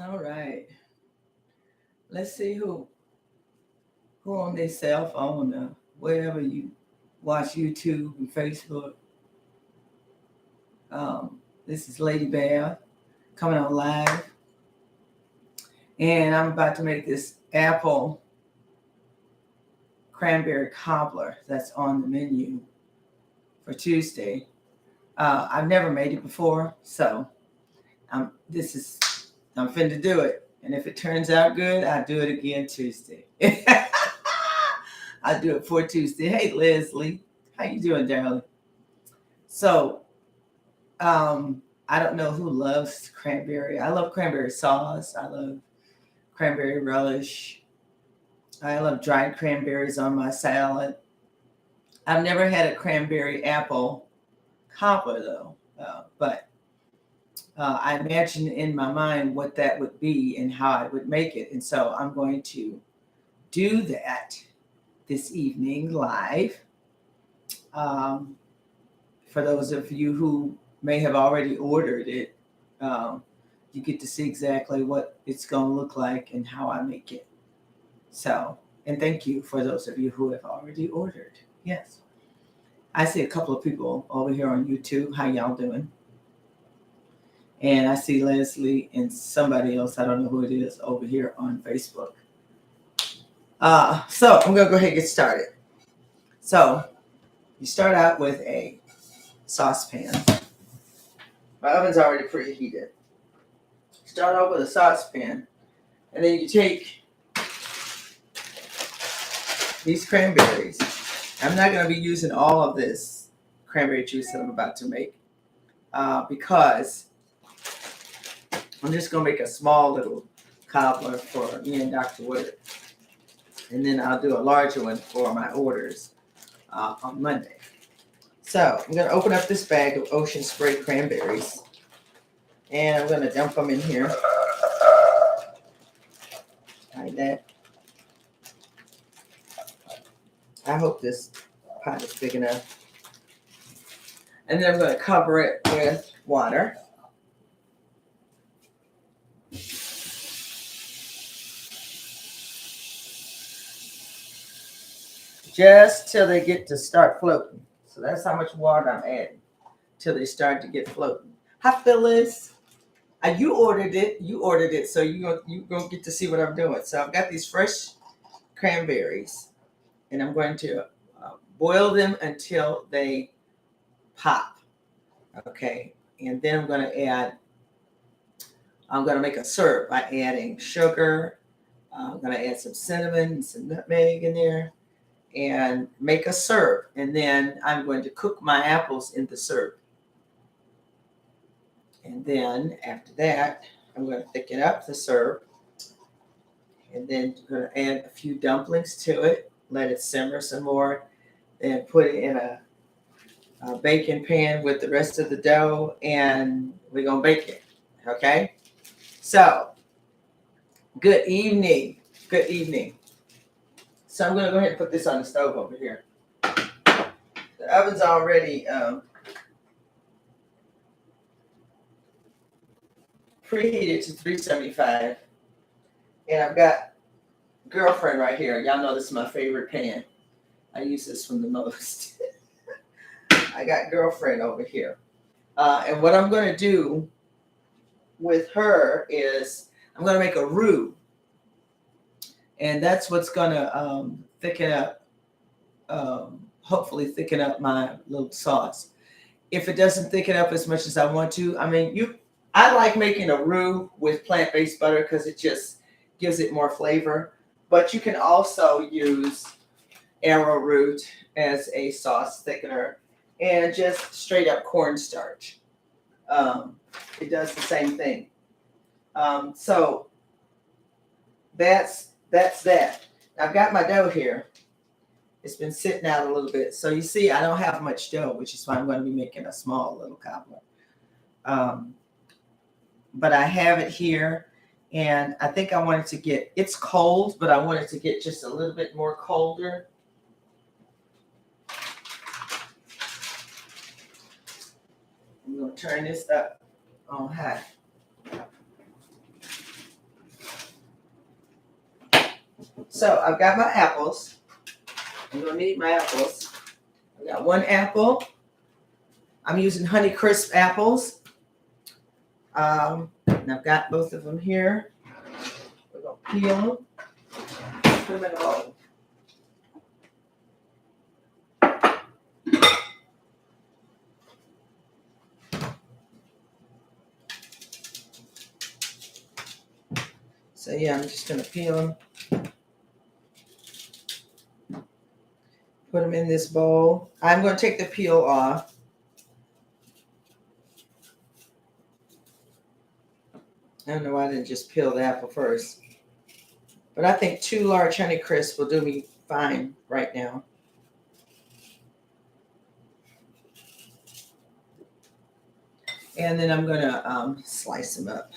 All right. Let's see who on their cell phone or wherever you watch YouTube and Facebook. Um, this is Lady Bear coming on live, and I'm about to make this apple cranberry cobbler that's on the menu for Tuesday. I've never made it before, so I'm finna do it. And if it turns out good, I'll do it again Tuesday. I'll do it for Tuesday. Hey, Leslie. How you doing, darling? So, I don't know who loves cranberry. I love cranberry sauce. I love cranberry relish. I love dried cranberries on my salad. I've never had a cranberry apple cobbler, though. But I imagine in my mind what that would be and how I would make it. And so I'm going to do that this evening live. Um, for those of you who may have already ordered it, you get to see exactly what it's going to look like and how I make it. So, and thank you for those of you who have already ordered. Yes. I see a couple of people over here on YouTube. How y'all doing? And I see Leslie and somebody else, I don't know who it is, over here on Facebook. So I'm going to go ahead and get started. So you start out with a saucepan. My oven's already preheated. Start out with a saucepan, and then you take these cranberries. I'm not going to be using all of this cranberry juice that I'm about to make because I'm just going to make a small little cobbler for me and Dr. Wood. And then I'll do a larger one for my orders on Monday. So I'm going to open up this bag of Ocean Spray cranberries. And I'm going to dump them in here. Like that. I hope this pot is big enough. And then I'm going to cover it with water. Just till they get to start floating. So that's how much water I'm adding. Till they start to get floating. Hi, Phyllis. You ordered it. So you're going to get to see what I'm doing. So I've got these fresh cranberries. And I'm going to boil them until they pop. Okay. And then I'm going to make a syrup by adding sugar. I'm going to add some cinnamon and some nutmeg in there. And make a syrup. And then I'm going to cook my apples in the syrup. And then after that, I'm going to thicken up the syrup. And then I'm going to add a few dumplings to it. Let it simmer some more. Then put it in a baking pan with the rest of the dough. And we're going to bake it. Okay? So, good evening. Good evening. So I'm going to go ahead and put this on the stove over here. The oven's already preheated to 375. And I've got Girlfriend right here. Y'all know this is my favorite pan. I use this one the most. I got Girlfriend over here. And what I'm going to do with her is I'm going to make a roux. And that's what's going to thicken up, hopefully thicken up my little sauce. If it doesn't thicken up as much as I want to, I like making a roux with plant-based butter because it just gives it more flavor. But you can also use arrowroot as a sauce thickener and just straight up cornstarch. It does the same thing. So that's that. I've got my dough here. It's been sitting out a little bit. So you see, I don't have much dough, which is why I'm going to be making a small little cobbler. But I have it here. And I think I want it to get, it's cold, but I want it to get just a little bit more colder. I'm going to turn this up on high. So I've got my apples. I'm gonna need my apples. I got one apple. I'm using Honeycrisp apples. And I've got both of them here. We're gonna peel them. Put them in a bowl. So yeah, I'm just gonna peel them. Put them in this bowl. I'm gonna take the peel off. I don't know why I didn't just peel the apple first. But I think 2 large Honeycrisp will do me fine right now. And then I'm gonna slice them up.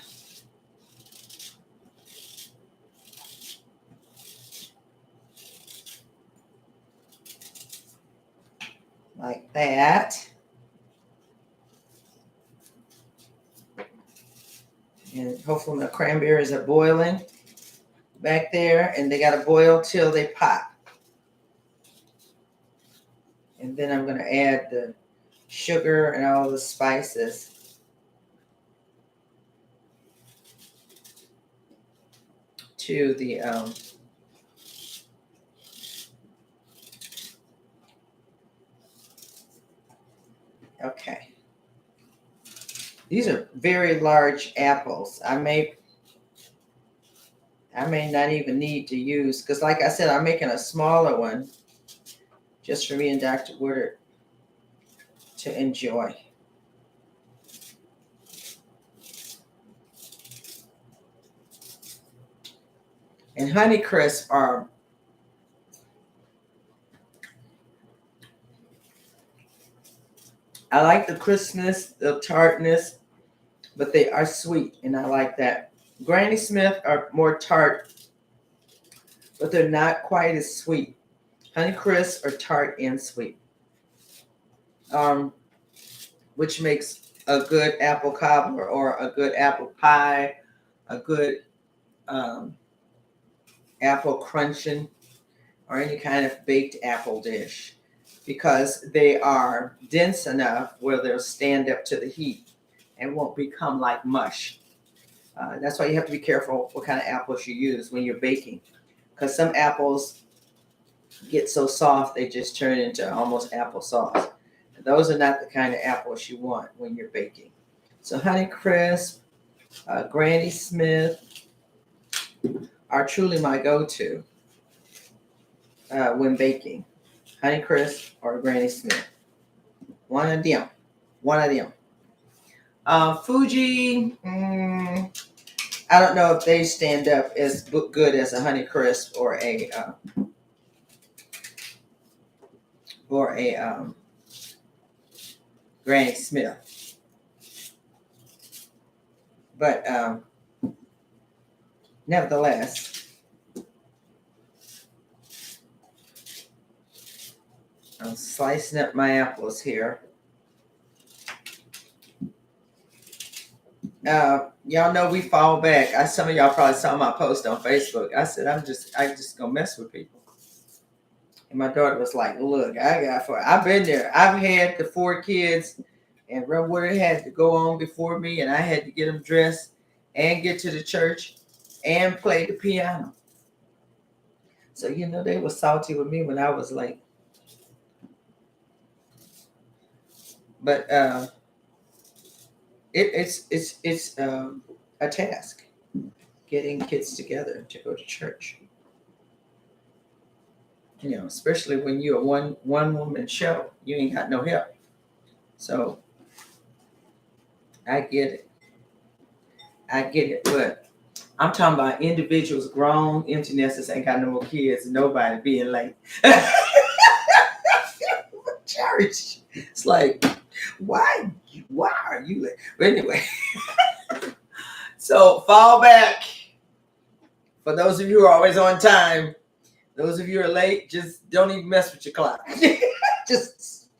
Like that. And hopefully my cranberries are boiling back there, and they got to boil till they pop. And then I'm going to add the sugar and all the spices to the okay. These are very large apples. I may not even need to use, because like I said, I'm making a smaller one just for me and Dr. Woodard to enjoy. And Honeycrisp are I like the crispness, the tartness, but they are sweet, and I like that. Granny Smith are more tart, but they're not quite as sweet. Honeycrisp are tart and sweet, which makes a good apple cobbler or a good apple pie, a good apple crunching, or any kind of baked apple dish, because they are dense enough where they'll stand up to the heat and won't become like mush. That's why you have to be careful what kind of apples you use when you're baking, because some apples get so soft they just turn into almost applesauce. And those are not the kind of apples you want when you're baking. So Honeycrisp, Granny Smith are truly my go-to when baking. Honeycrisp or Granny Smith. One of them. One of them. Fuji, I don't know if they stand up as good as a Honeycrisp or a Granny Smith. But nevertheless, I'm slicing up my apples here. Y'all know we fall back. Some of y'all probably saw my post on Facebook. I said I just gonna mess with people. And my daughter was like, "Look, I've been there. I've had the 4 kids, and Reverend Woodard had to go on before me, and I had to get them dressed and get to the church and play the piano." So they were salty with me when I was late. But it's a task getting kids together to go to church. Especially when you're a one woman show, you ain't got no help. So I get it, but I'm talking about individuals, grown empty nesters, ain't got no more kids, nobody being late. Church, it's like, why are you late? But anyway, so fall back. For those of you who are always on time, those of you who are late, just don't even mess with your clock. Just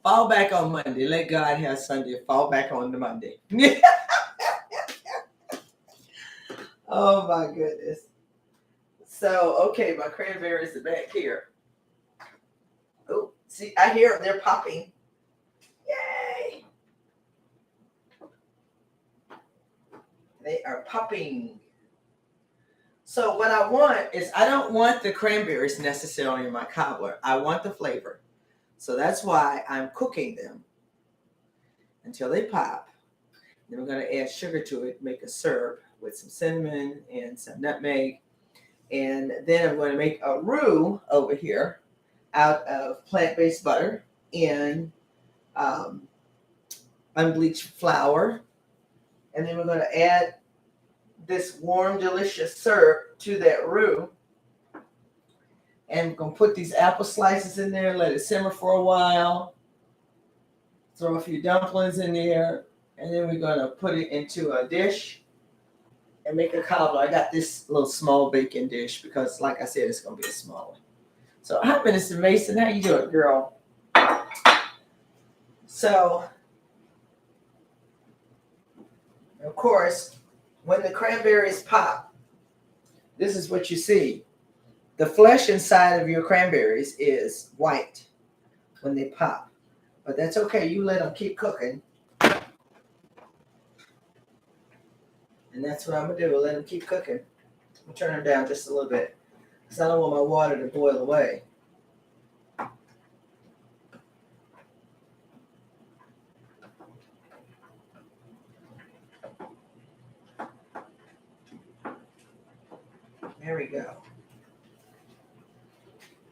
fall back on Monday. Let God have Sunday. Fall back on the Monday. Oh my goodness. So, okay, my cranberries are back here. Oh, see, I hear them. They're popping. Yay! They are popping. So what I want is, I don't want the cranberries necessarily in my cobbler. I want the flavor. So that's why I'm cooking them until they pop. Then we're going to add sugar to it, make a syrup with some cinnamon and some nutmeg. And then I'm going to make a roux over here out of plant-based butter and unbleached flour. And then we're going to add this warm, delicious syrup to that roux. And we're going to put these apple slices in there, let it simmer for a while. Throw a few dumplings in there. And then we're going to put it into a dish and make a cobbler. I got this little small baking dish because, like I said, it's going to be a small one. So, hi, Minister Mason. How you doing, girl? So, of course, when the cranberries pop, this is what you see. The flesh inside of your cranberries is white when they pop. But that's okay. You let them keep cooking. And that's what I'm going to do. Let them keep cooking. I'll turn them down just a little bit because I don't want my water to boil away. There we go.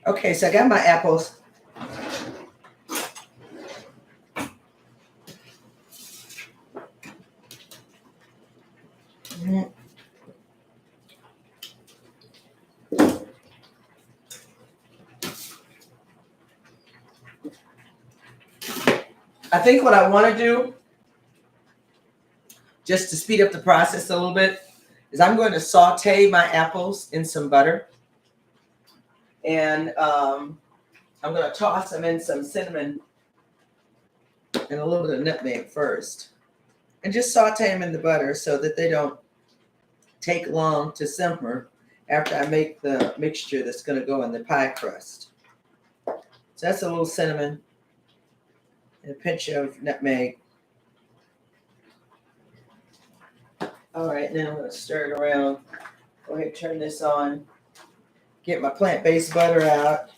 Okay, so I got my apples. I think what I want to do, just to speed up the process a little bit, is I'm going to saute my apples in some butter. And I'm going to toss them in some cinnamon and a little bit of nutmeg first. And just saute them in the butter so that they don't take long to simmer after I make the mixture that's going to go in the pie crust. So that's a little cinnamon and a pinch of nutmeg. All right, now I'm going to stir it around. Go ahead and turn this on. Get my plant-based butter out.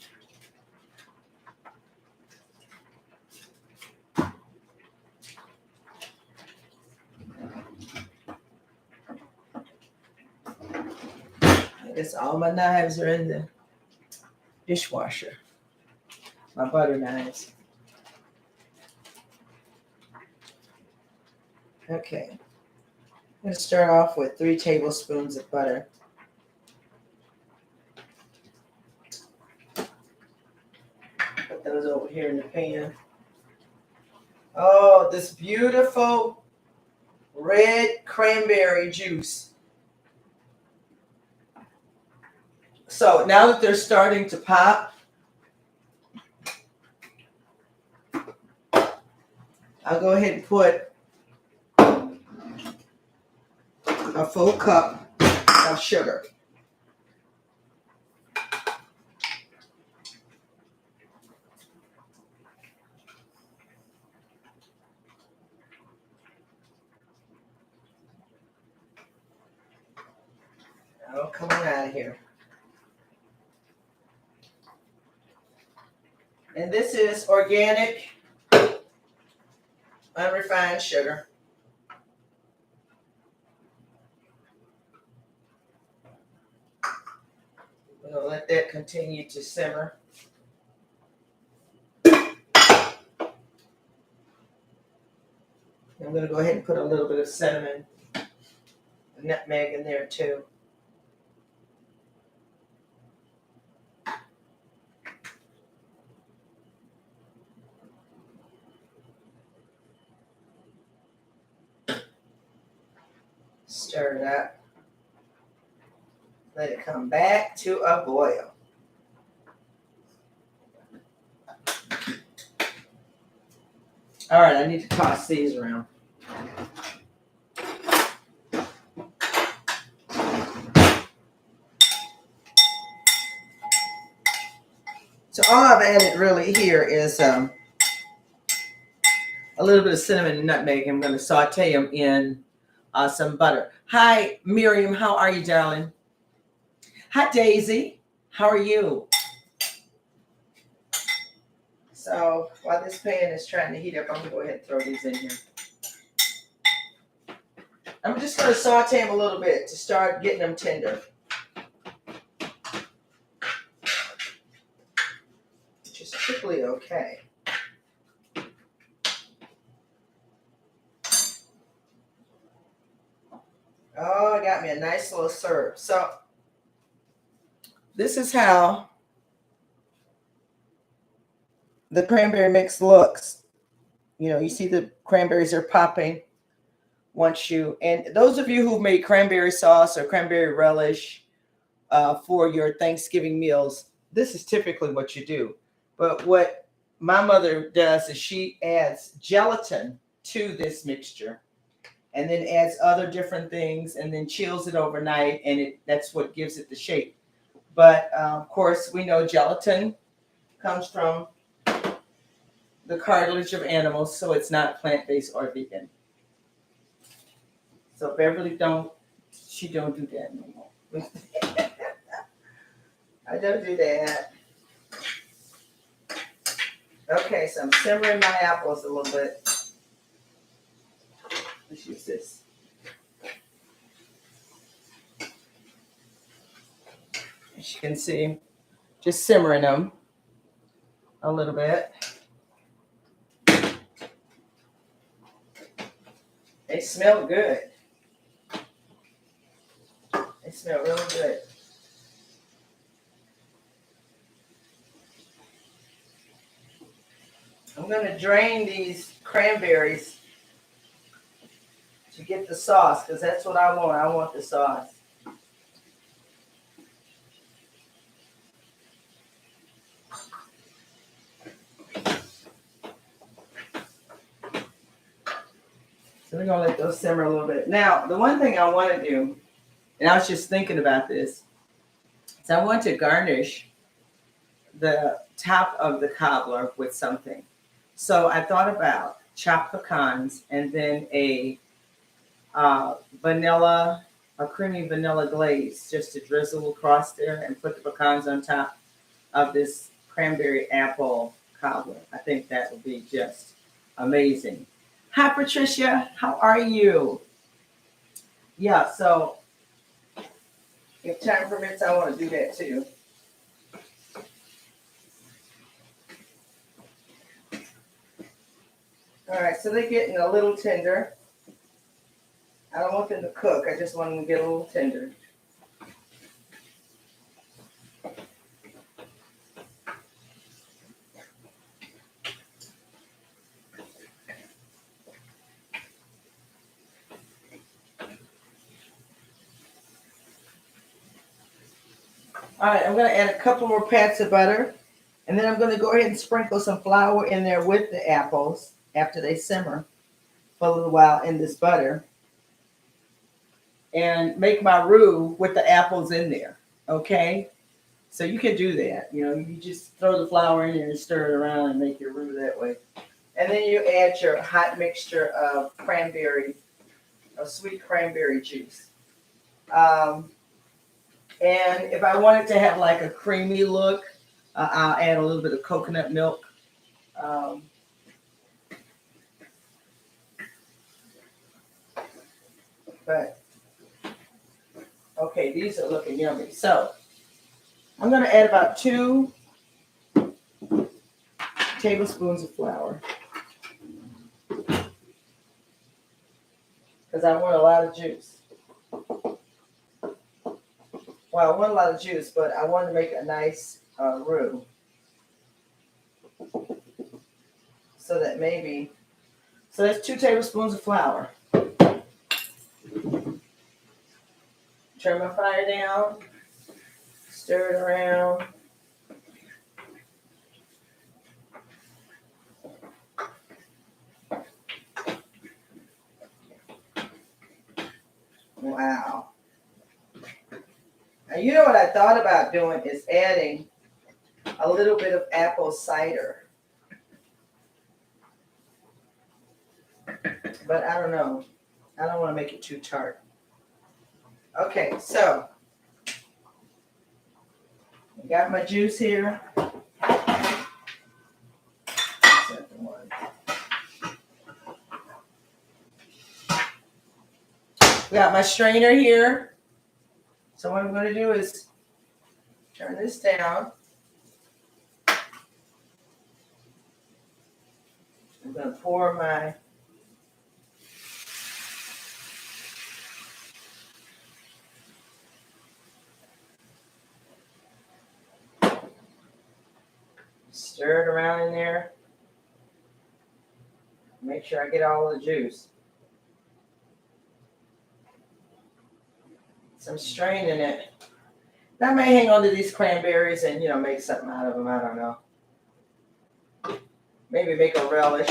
I guess all my knives are in the dishwasher. My butter knives. Okay. I'm going to start off with 3 tablespoons of butter. Put those over here in the pan. Oh, this beautiful red cranberry juice. So now that they're starting to pop, I'll go ahead and put a full cup of sugar. Oh, come on out of here. And this is organic, unrefined sugar. I'm going to let that continue to simmer. I'm going to go ahead and put a little bit of cinnamon and nutmeg in there too. Stir it up. Let it come back to a boil. All right, I need to toss these around. So all I've added really here is a little bit of cinnamon and nutmeg. I'm going to saute them in some butter. Hi, Miriam. How are you, darling? Hi, Daisy. How are you? So while this pan is trying to heat up, I'm going to go ahead and throw these in here. I'm just going to saute them a little bit to start getting them tender. Which is typically okay. Oh, I got me a nice little syrup. So this is how the cranberry mix looks. You know, you see the cranberries are popping once you, and those of you who've made cranberry sauce or cranberry relish for your Thanksgiving meals, this is typically what you do. But what my mother does is she adds gelatin to this mixture and then adds other different things and then chills it overnight, and that's what gives it the shape. But of course, we know gelatin comes from the cartilage of animals, so it's not plant-based or vegan. So Beverly she don't do that no more. I don't do that. Okay, so I'm simmering my apples a little bit. Let's use this. As you can see, just simmering them a little bit. They smell good. They smell really good. I'm going to drain these cranberries to get the sauce, because that's what I want. I want the sauce. So we're going to let those simmer a little bit. Now, the one thing I want to do, and I was just thinking about this, is I want to garnish the top of the cobbler with something. So I thought about chopped pecans and then a creamy vanilla glaze just to drizzle across there and put the pecans on top of this cranberry apple cobbler. I think that would be just amazing. Hi, Patricia. How are you? Yeah, so if time permits, I want to do that too. All right, so they're getting a little tender. I don't want them to cook. I just want them to get a little tender. All right, I'm going to add a couple more pats of butter, and then I'm going to go ahead and sprinkle some flour in there with the apples after they simmer for a little while in this butter, and make my roux with the apples in there, okay? So you can do that. You know, you just throw the flour in there and stir it around and make your roux that way. And then you add your hot mixture of sweet cranberry juice. And if I want it to have like a creamy look, I'll add a little bit of coconut milk. But, okay, these are looking yummy. So, I'm going to add about 2 tablespoons of flour, because I want a lot of juice. Well, I want a lot of juice, but I want to make a nice roux. So that's 2 tablespoons of flour. Turn my fire down, stir it around. Wow. Now, you know what I thought about doing is adding a little bit of apple cider. But I don't know. I don't want to make it too tart. Okay, so I got my juice here. Second one. Got my strainer here. So what I'm going to do is turn this down. I'm going to pour my stir it around in there. Make sure I get all the juice. So I'm straining it. Now I may hang on to these cranberries and, make something out of them. I don't know. Maybe make a relish.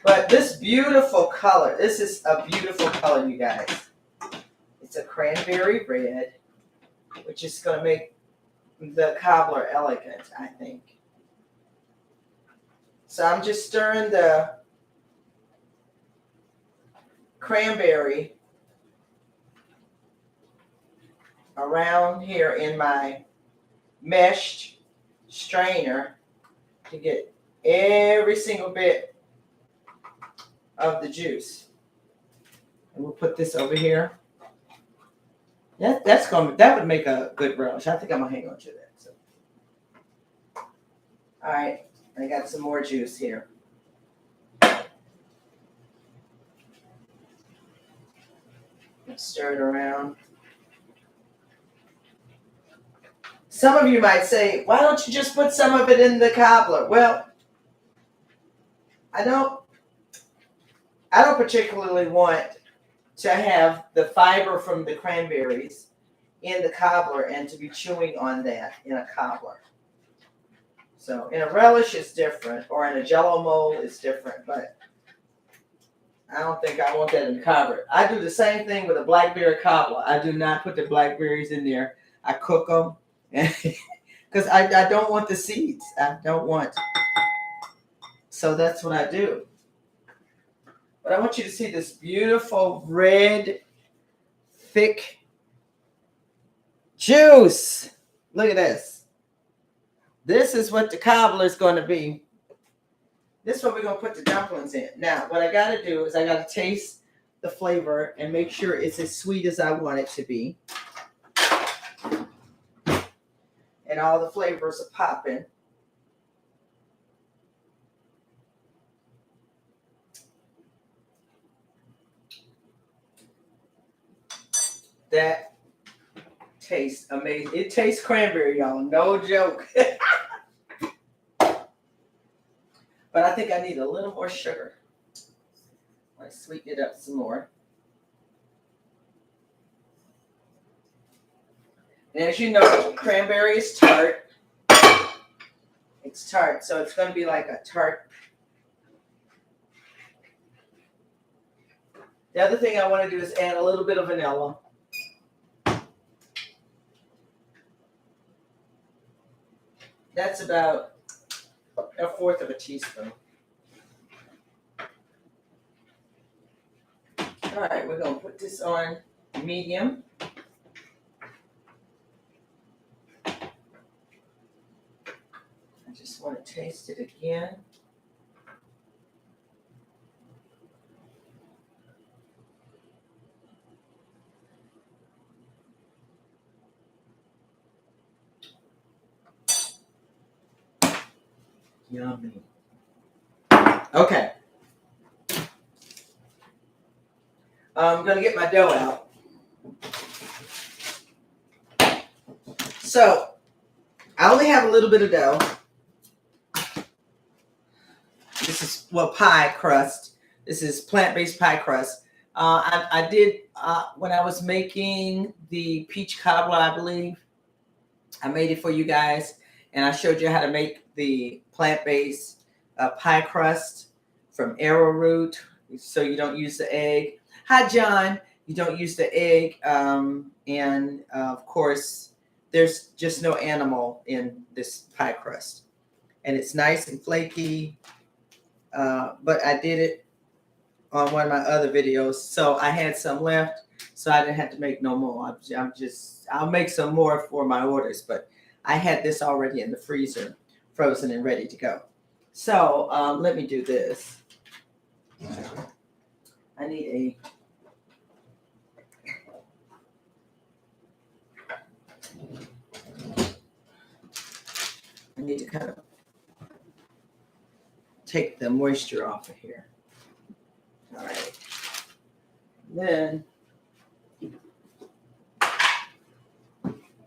But this beautiful color, this is a beautiful color, you guys. It's a cranberry red, which is going to make the cobbler elegant, I think. So I'm just stirring the cranberry around here in my meshed strainer to get every single bit of the juice. And we'll put this over here. That would make a good relish. I think I'm gonna hang on to that. So. All right, I got some more juice here. Stir it around. Some of you might say, why don't you just put some of it in the cobbler? Well, I don't particularly want to have the fiber from the cranberries in the cobbler and to be chewing on that in a cobbler. So in a relish it's different, or in a jello mold it's different, but I don't think I want that in the cobbler. I do the same thing with a blackberry cobbler. I do not put the blackberries in there. I cook them because I don't want the seeds. I don't want. So that's what I do. But I want you to see this beautiful red, thick juice. Look at this. This is what the cobbler is going to be. This is what we're going to put the dumplings in. Now, what I got to do is I got to taste the flavor and make sure it's as sweet as I want it to be. And all the flavors are popping. That tastes amazing. It tastes cranberry, y'all. No joke. But I think I need a little more sugar. Let's sweeten it up some more. And as you know, cranberry is tart. It's tart, so it's going to be like a tart. The other thing I want to do is add a little bit of vanilla. That's about 1/4 of a teaspoon. All right, we're going to put this on medium. I just want to taste it again. Yummy. Okay. I'm going to get my dough out. So, I only have a little bit of dough. This is, pie crust. This is plant-based pie crust. I did, when I was making the peach cobbler, I believe, I made it for you guys. And I showed you how to make the plant-based pie crust from arrowroot, so you don't use the egg. Hi, John. You don't use the egg. And, of course, there's just no animal in this pie crust. And it's nice and flaky. But I did it on one of my other videos. So I had some left, so I didn't have to make no more. I'll make some more for my orders, but I had this already in the freezer, frozen and ready to go. So let me do this. I need to kind of take the moisture off of here. All right. Then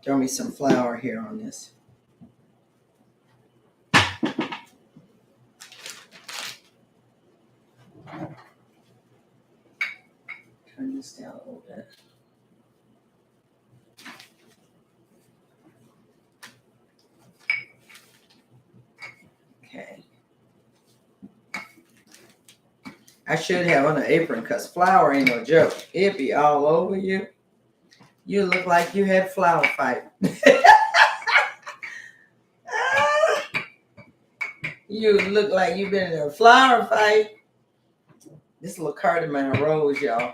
throw me some flour here on this. Turn this down a little bit. Okay. I should have on an apron because flour ain't no joke. It be all over you. You look like you had flour fight. You look like you've been in a flour fight. This little cardamom rose, y'all.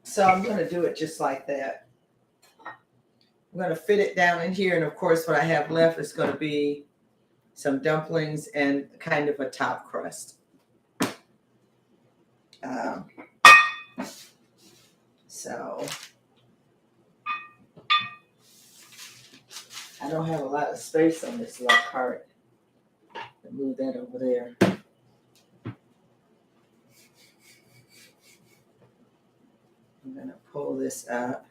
So I'm going to do it just like that. I'm going to fit it down in here. And of course, what I have left is going to be some dumplings and kind of a top crust. So I don't have a lot of space on this little cart. I'll move that over there. I'm going to pull this up.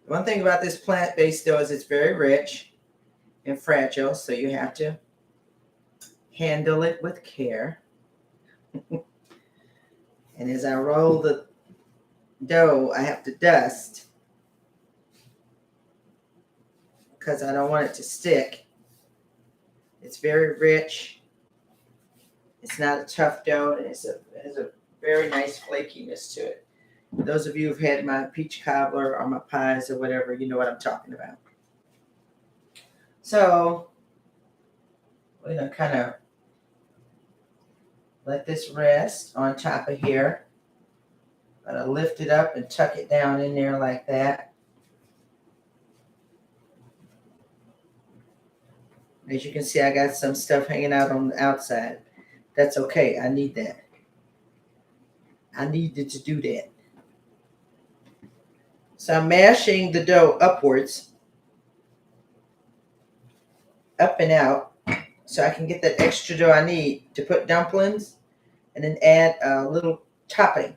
One thing about this plant-based dough is it's very rich and fragile, so you have to handle it with care. And as I roll the dough, I have to dust because I don't want it to stick. It's very rich. It's not a tough dough, and it has a very nice flakiness to it. Those of you who've had my peach cobbler or my pies or whatever, you know what I'm talking about. So we're going to kind of let this rest on top of here. I'm going to lift it up and tuck it down in there like that. As you can see, I got some stuff hanging out on the outside. That's okay. I need that. I needed to do that. So I'm mashing the dough upwards, up and out, so I can get that extra dough I need to put dumplings and then add a little topping.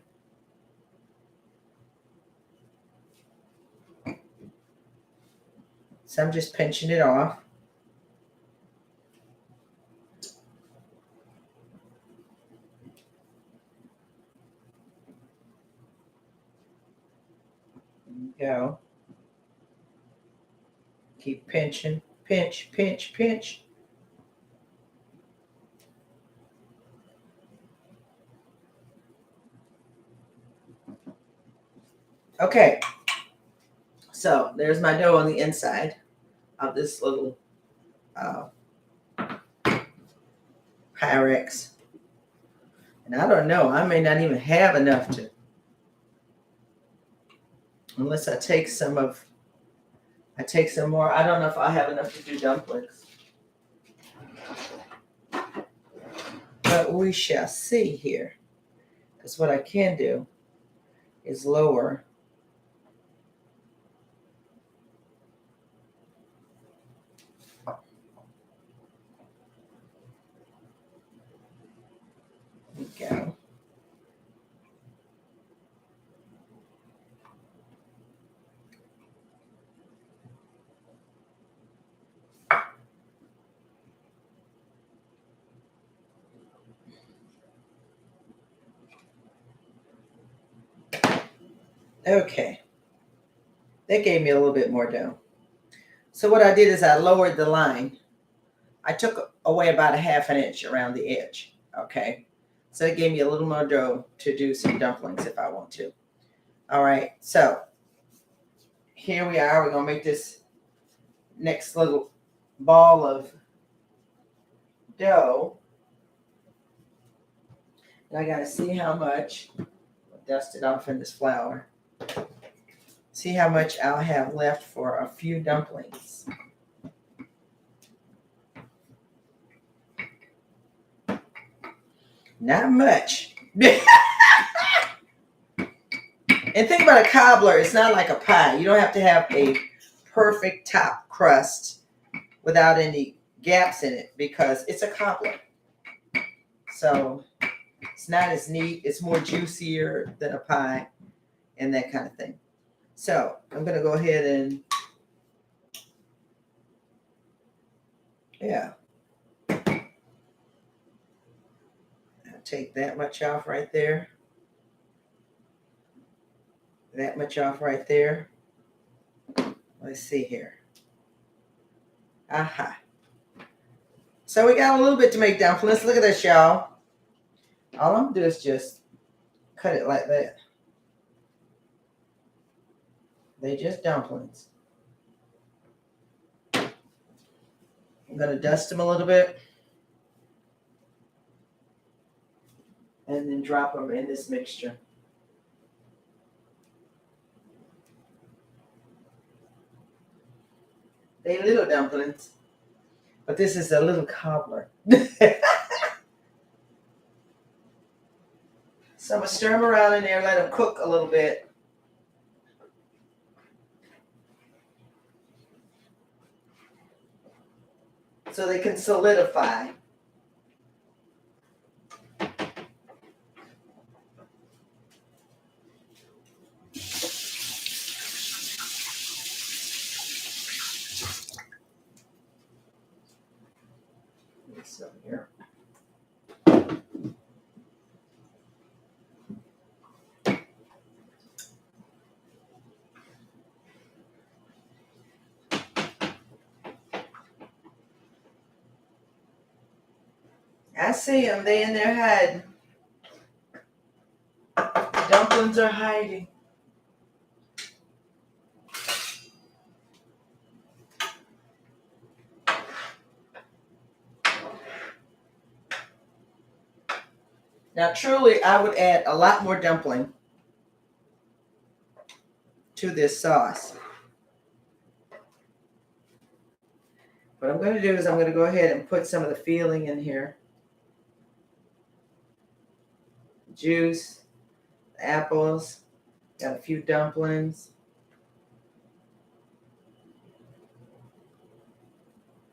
So I'm just pinching it off. Go. Keep pinching, pinch, pinch, pinch. Okay, so there's my dough on the inside of this little Pyrex. And I don't know, I may not even have enough to, unless I take some more. I don't know if I have enough to do dumplings. But we shall see here. Because what I can do is lower. There we go. Okay, that gave me a little bit more dough. So what I did is I lowered the line. I took away about a 1/2 inch around the edge, okay? So it gave me a little more dough to do some dumplings if I want to. All right, so here we are. We're going to make this next little ball of dough. And I got to see how much, dust it off in this flour. See how much I'll have left for a few dumplings. Not much. And think about a cobbler. It's not like a pie. You don't have to have a perfect top crust without any gaps in it because it's a cobbler. So it's not as neat. It's more juicier than a pie and that kind of thing. So I'm going to go ahead and, yeah. I'll take that much off right there. That much off right there. Let's see here. Aha. So we got a little bit to make dumplings. Look at this, y'all. All I'm going to do is just cut it like that. They just dumplings. I'm going to dust them a little bit. And then drop them in this mixture. They little dumplings, but this is a little cobbler. So I'm going to stir them around in there, let them cook a little bit. So they can solidify. This over here. I see them. They in there hiding. The dumplings are hiding. Now, truly, I would add a lot more dumpling to this sauce. What I'm going to do is I'm going to go ahead and put some of the filling in here. Juice, apples, got a few dumplings.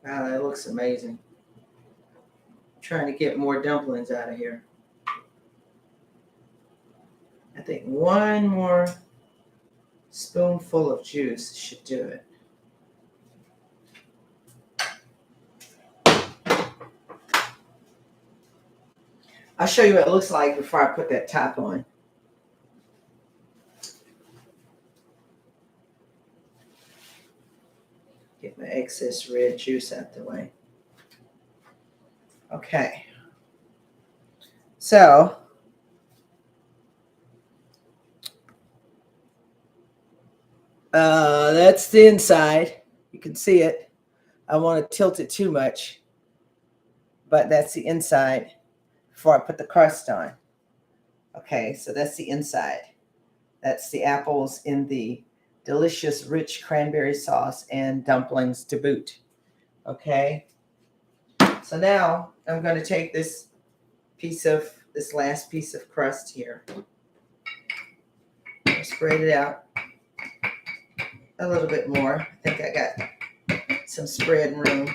Wow, that looks amazing. I'm trying to get more dumplings out of here. I think one more spoonful of juice should do it. I'll show you what it looks like before I put that top on. Get my excess red juice out the way. Okay. So, that's the inside. You can see it. I want to tilt it too much, but that's the inside before I put the crust on. Okay, so that's the inside. That's the apples in the delicious, rich cranberry sauce and dumplings to boot. Okay, so now I'm going to take this last piece of crust here. Spread it out a little bit more. I think I got some spread room.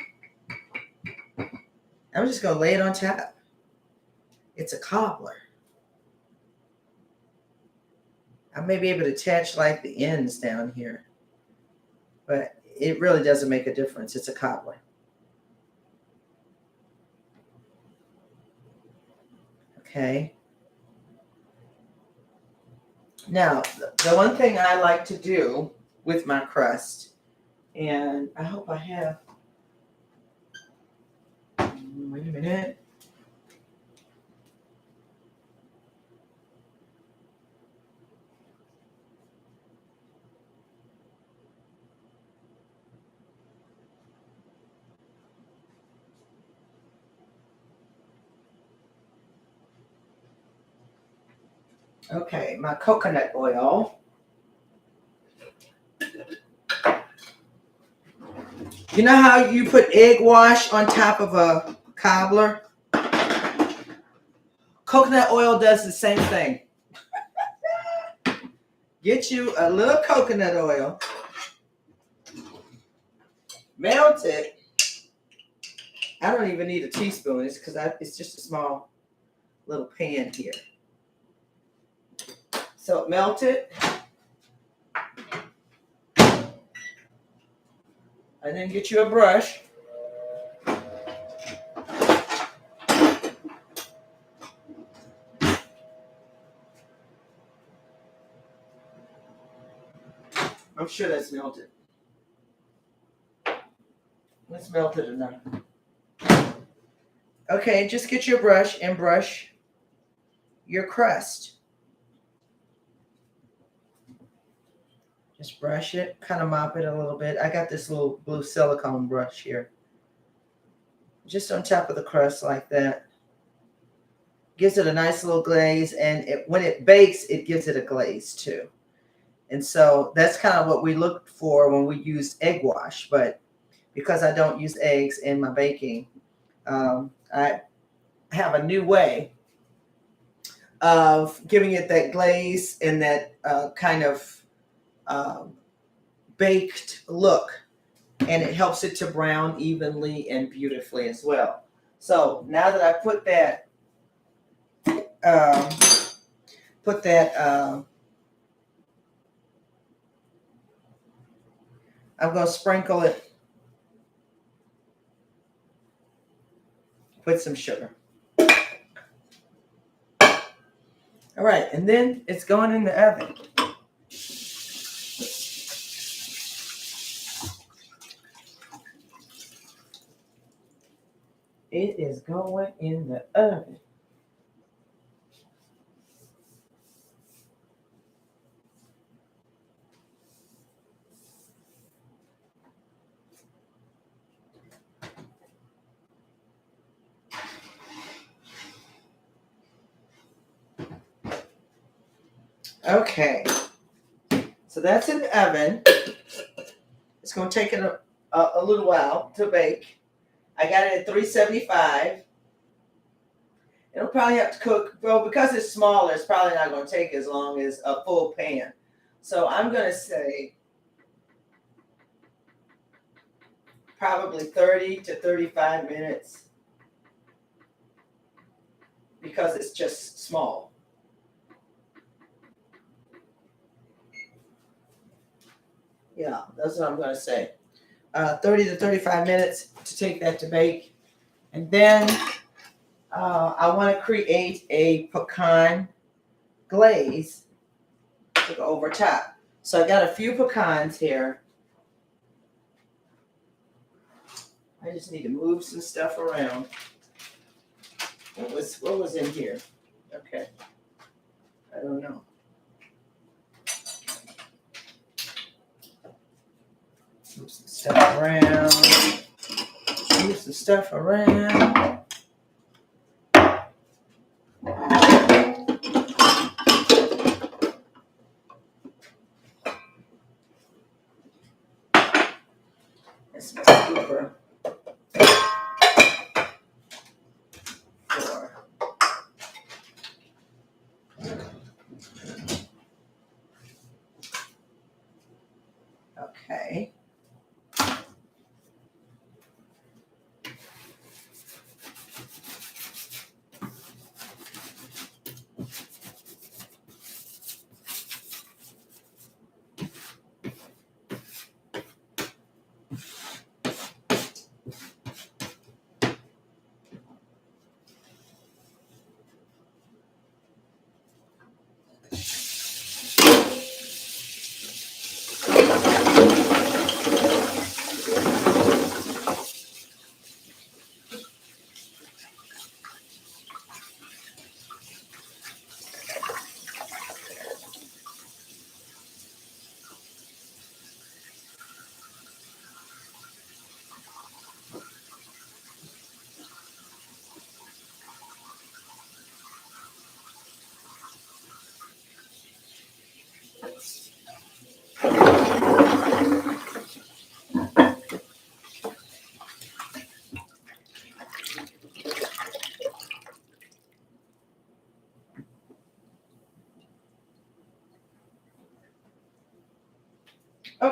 I'm just going to lay it on top. It's a cobbler. I may be able to attach like the ends down here, but it really doesn't make a difference. It's a cobbler. Okay. Now, the one thing I like to do with my crust, and I hope I have, wait a minute. Okay, my coconut oil. You know how you put egg wash on top of a cobbler? Coconut oil does the same thing. Get you a little coconut oil, melt it. I don't even need a teaspoon. It's because it's just a small little pan here. So melt it, and then get you a brush. I'm sure that's melted. Let's melt it enough. Okay, just get your brush and brush your crust. Just brush it, kind of mop it a little bit. I got this little blue silicone brush here. Just on top of the crust like that. Gives it a nice little glaze, and when it bakes, it gives it a glaze too. And so that's kind of what we look for when we use egg wash. But because I don't use eggs in my baking, I have a new way of giving it that glaze and that kind of baked look, and it helps it to brown evenly and beautifully as well. So now that I put that I'm going to sprinkle it with some sugar. All right, and then it's going in the oven. It is going in the oven. Okay, so that's in the oven. It's going to take it a little while to bake. I got it at 375. It'll probably have to cook, well, because it's smaller, it's probably not going to take as long as a full pan. So I'm going to say probably 30 to 35 minutes because it's just small. Yeah, that's what I'm going to say. 30 to 35 minutes to take that to bake. And then I want to create a pecan glaze to go over top. So I got a few pecans here. I just need to move some stuff around. What was in here? Okay. I don't know. Move some stuff around. Move some stuff around. That's my scooper. Okay.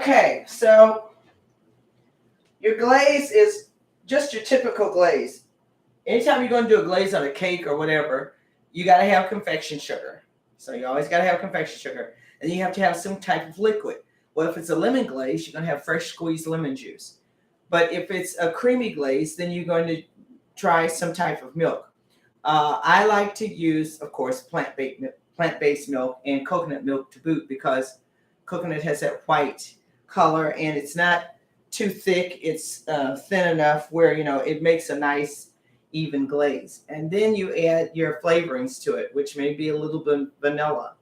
Okay, so your glaze is just your typical glaze. Anytime you're going to do a glaze on a cake or whatever, you got to have confection sugar. So you always got to have confection sugar. And you have to have some type of liquid. Well, if it's a lemon glaze, you're going to have fresh squeezed lemon juice. But if it's a creamy glaze, then you're going to try some type of milk. I like to use, of course, plant-based milk and coconut milk to boot, because coconut has that white color and it's not too thick. It's thin enough where, it makes a nice even glaze. And then you add your flavorings to it, which may be a little bit vanilla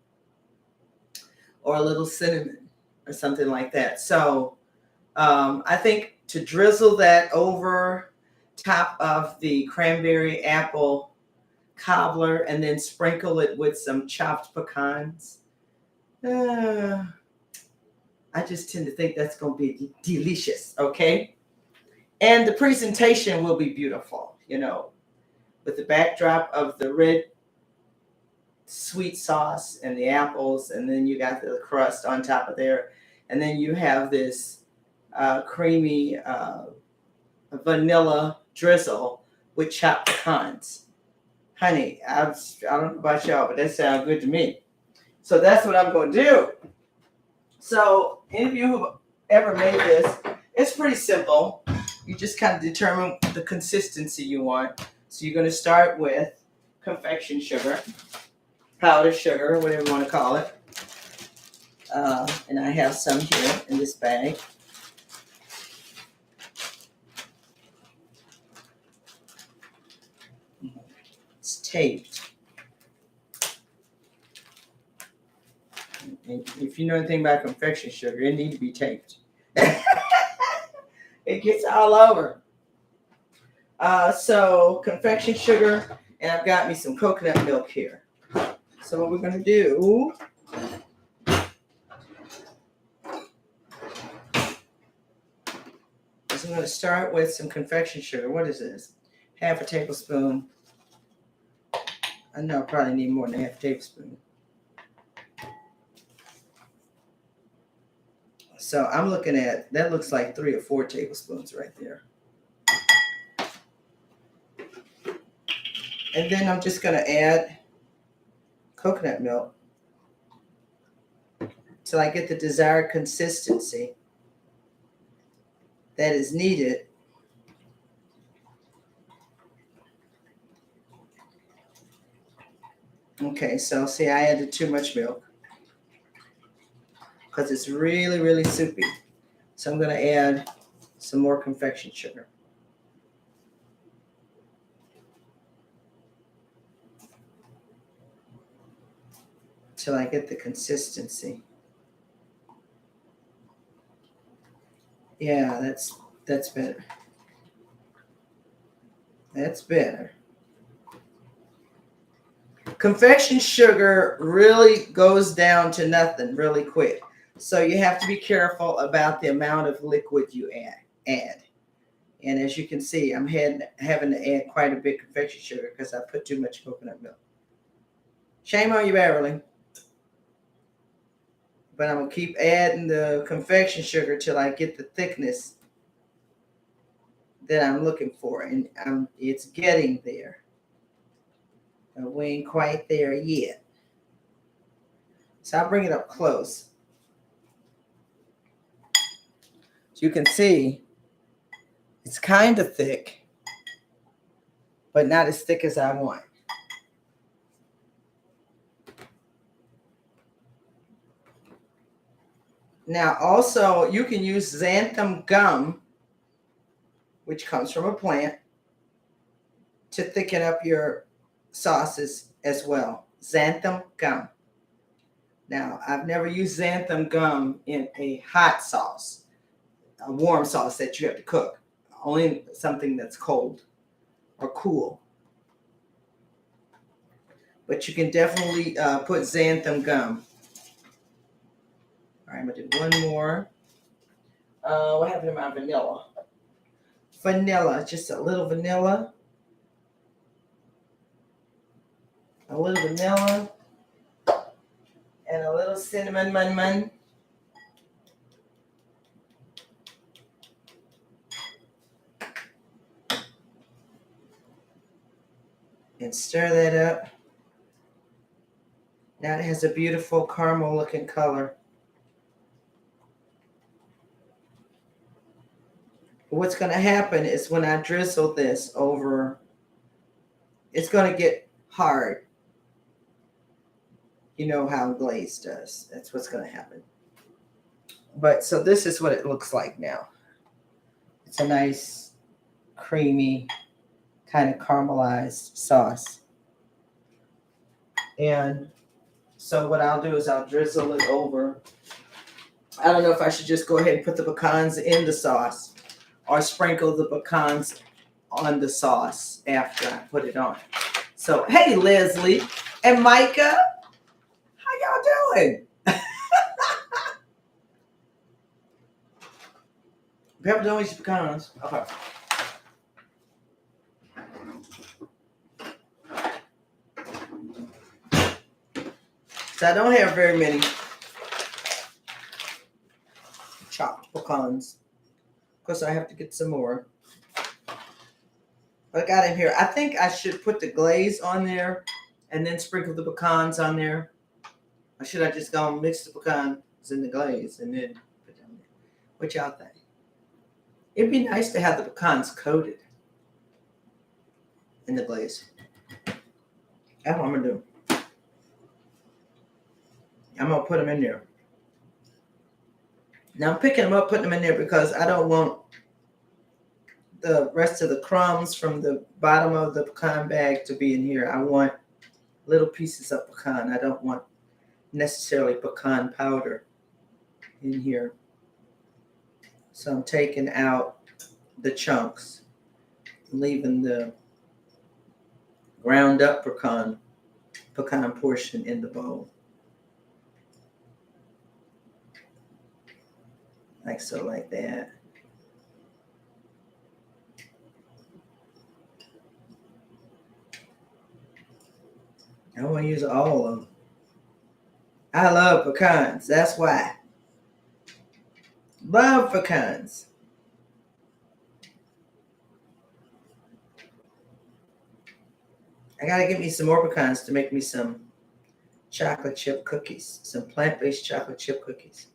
or a little cinnamon or something like that. So I think to drizzle that over top of the cranberry-apple cobbler and then sprinkle it with some chopped pecans, I just tend to think that's going to be delicious, okay? And the presentation will be beautiful, with the backdrop of the red sweet sauce and the apples, and then you got the crust on top of there, and then you have this creamy vanilla drizzle with chopped pecans. Honey, I don't know about y'all, but that sounds good to me. So that's what I'm going to do. So any of you who've ever made this, it's pretty simple. You just kind of determine the consistency you want. So you're going to start with confection sugar, powdered sugar, whatever you want to call it. And I have some here in this bag. It's taped. And if you know anything about confection sugar, it needs to be taped. It gets all over. So confection sugar, and I've got me some coconut milk here. So what we're going to do is I'm going to start with some confection sugar. What is this? Half a tablespoon. I know I probably need more than half a tablespoon. So I'm looking at, that looks like 3 or 4 tablespoons right there. And then I'm just going to add coconut milk till I get the desired consistency that is needed. Okay, so see, I added too much milk because it's really, really soupy. So I'm going to add some more confection sugar. Till I get the consistency. Yeah, that's better. That's better. Confection sugar really goes down to nothing really quick. So you have to be careful about the amount of liquid you add. And as you can see, I'm having to add quite a bit of confection sugar because I put too much coconut milk. Shame on you, Beverly. But I'm going to keep adding the confection sugar till I get the thickness that I'm looking for. And it's getting there. But we ain't quite there yet. So I'll bring it up close. So you can see it's kind of thick, but not as thick as I want. Now, also, you can use xanthan gum, which comes from a plant, to thicken up your sauces as well. Xanthan gum. Now, I've never used xanthan gum in a hot sauce, a warm sauce that you have to cook. Only something that's cold or cool. But you can definitely put xanthan gum. All right, I'm going to do one more. What happened to my vanilla? Vanilla, just a little vanilla. A little vanilla. And a little cinnamon. and stir that up. Now it has a beautiful caramel looking color. What's going to happen is when I drizzle this over, it's going to get hard. You know how glaze does. That's what's going to happen. But so this is what it looks like now. It's a nice, creamy, kind of caramelized sauce. And so what I'll do is I'll drizzle it over. I don't know if I should just go ahead and put the pecans in the sauce or sprinkle the pecans on the sauce after I put it on. So, hey, Leslie and Micah, how y'all doing? Pepper, don't eat your pecans. Okay. So I don't have very many chopped pecans. Of course, I have to get some more. I got in here. I think I should put the glaze on there and then sprinkle the pecans on there. Or should I just go and mix the pecans in the glaze and then put it on there? What y'all think? It'd be nice to have the pecans coated in the glaze. That's what I'm going to do. I'm going to put them in there. Now I'm picking them up, putting them in there because I don't want the rest of the crumbs from the bottom of the pecan bag to be in here. I want little pieces of pecan. I don't want necessarily pecan powder in here. So I'm taking out the chunks, leaving the ground up pecan portion in the bowl. Like so, like that. I want to use all of them. I love pecans. That's why. Love pecans. I got to get me some more pecans to make me some chocolate chip cookies. Some plant-based chocolate chip cookies.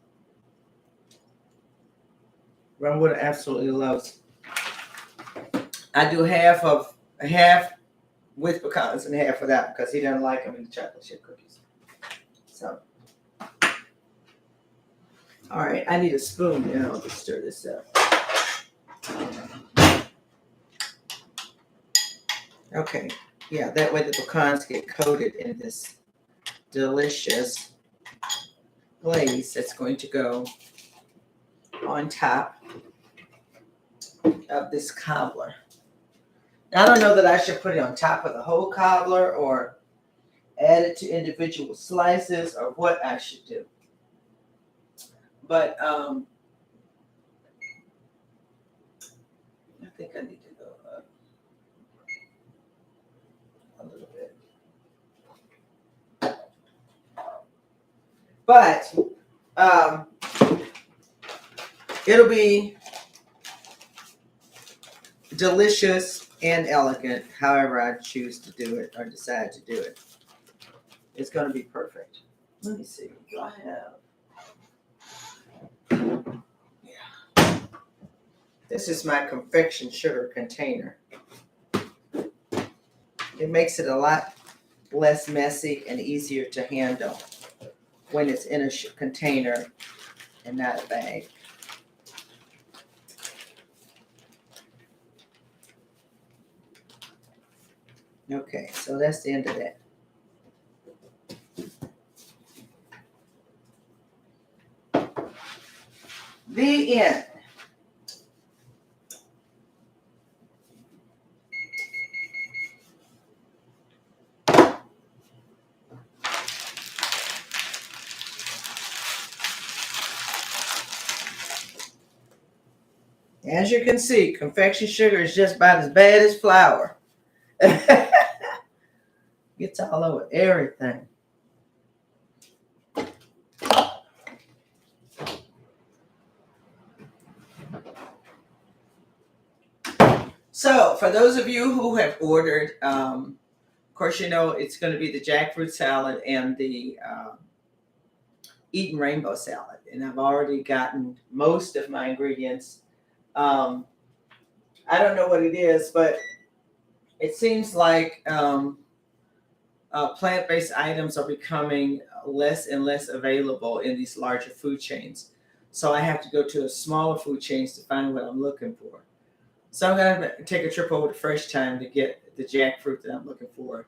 Runwood absolutely loves. I do half with pecans and half without because he doesn't like them in the chocolate chip cookies. So, all right, I need a spoon now to stir this up. Okay, yeah, that way the pecans get coated in this delicious glaze that's going to go on top of this cobbler. Now, I don't know that I should put it on top of the whole cobbler or add it to individual slices or what I should do. But I think I need to go up a little bit. But it'll be delicious and elegant, however I choose to do it or decide to do it. It's going to be perfect. Let me see. Do I have? Yeah. This is my confection sugar container. It makes it a lot less messy and easier to handle when it's in a container and not a bag. Okay, so that's the end of that. The end. As you can see, confection sugar is just about as bad as flour. Gets all over everything. So, for those of you who have ordered course, you know it's going to be the jackfruit salad and the Eden rainbow salad. And I've already gotten most of my ingredients. I don't know what it is, but it seems like plant-based items are becoming less and less available in these larger food chains. So I have to go to a smaller food chains to find what I'm looking for. So I'm going to take a trip over to Fresh Time to get the jackfruit that I'm looking for.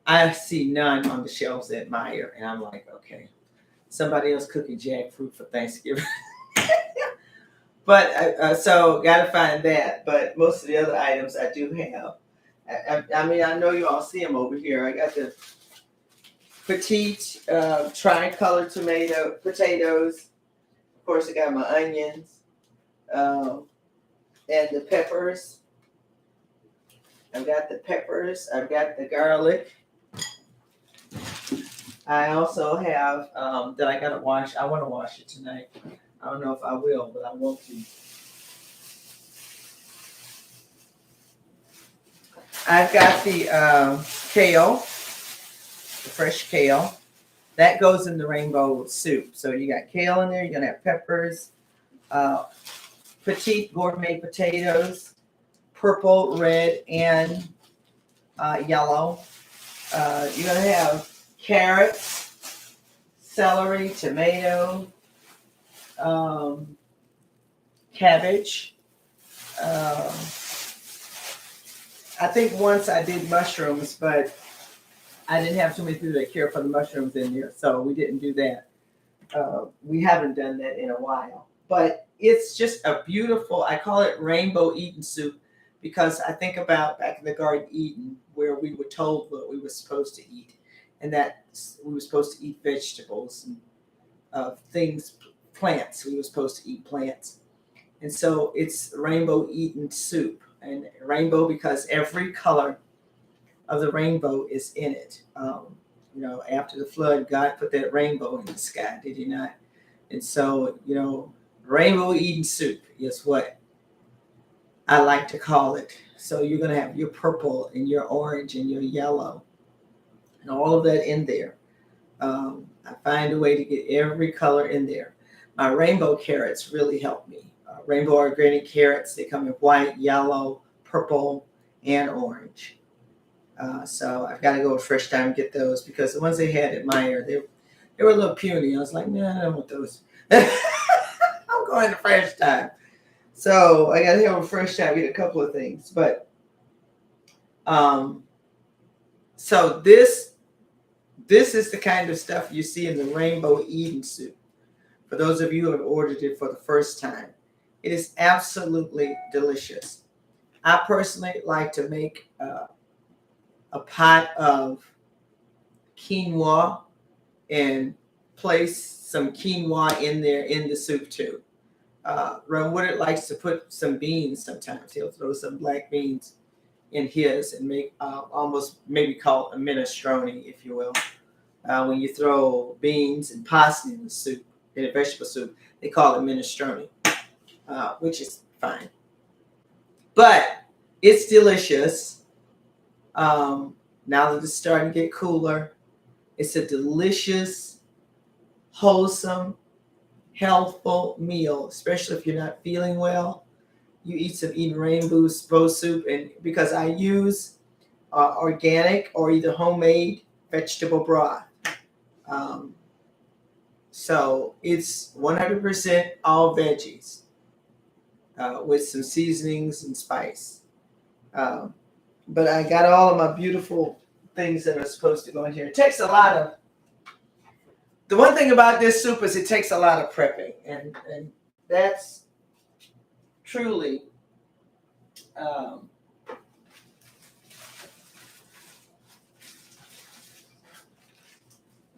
I see none on the shelves at Meijer, and I'm like, okay, somebody else cooking jackfruit for Thanksgiving. But so got to find that. But most of the other items I do have. I mean, I know you all see them over here. I got the petite tricolor potatoes. Of course, I got my onions and the peppers. I've got the peppers. I've got the garlic. I also have that I got to wash. I want to wash it tonight. I don't know if I will, but I want to. I've got the kale, the fresh kale. That goes in the rainbow soup. So you got kale in there. You're going to have peppers, petite gourmet potatoes, purple, red, and yellow. You're going to have carrots, celery, tomato, cabbage. I think once I did mushrooms, but I didn't have too many people that care for the mushrooms in there, so we didn't do that. We haven't done that in a while. But it's just a beautiful, I call it Rainbow Eden soup because I think about back in the Garden Eden where we were told what we were supposed to eat, and that we were supposed to eat vegetables and things, plants. We were supposed to eat plants. And so it's Rainbow Eden soup. And rainbow because every color of the rainbow is in it. You know, after the flood, God put that rainbow in the sky, did he not? And so, you know, Rainbow Eden soup is what I like to call it. So you're going to have your purple and your orange and your yellow and all of that in there. I find a way to get every color in there. My rainbow carrots really help me. Rainbow organic carrots, they come in white, yellow, purple, and orange. So I've got to go to Fresh Time and get those because the ones they had at Meijer, they were a little puny. I was like, nah, I don't want those. I'm going to Fresh Time. So I got to go to Fresh Time, get a couple of things. But so this is the kind of stuff you see in the Rainbow Eden soup. For those of you who have ordered it for the first time, it is absolutely delicious. I personally like to make a pot of quinoa and place some quinoa in there in the soup too. Ron Woodard likes to put some beans sometimes. He'll throw some black beans in his and make almost maybe call it a minestrone, if you will. When you throw beans and pasta in the soup, in a vegetable soup, they call it minestrone, which is fine. But it's delicious. Now that it's starting to get cooler, it's a delicious, wholesome, healthful meal, especially if you're not feeling well. You eat some Eden Rainbow soup, and because I use organic or either homemade vegetable broth. So it's 100% all veggies with some seasonings and spice. But I got all of my beautiful things that are supposed to go in here. It takes a lot of, the one thing about this soup is it takes a lot of prepping. And that's truly, I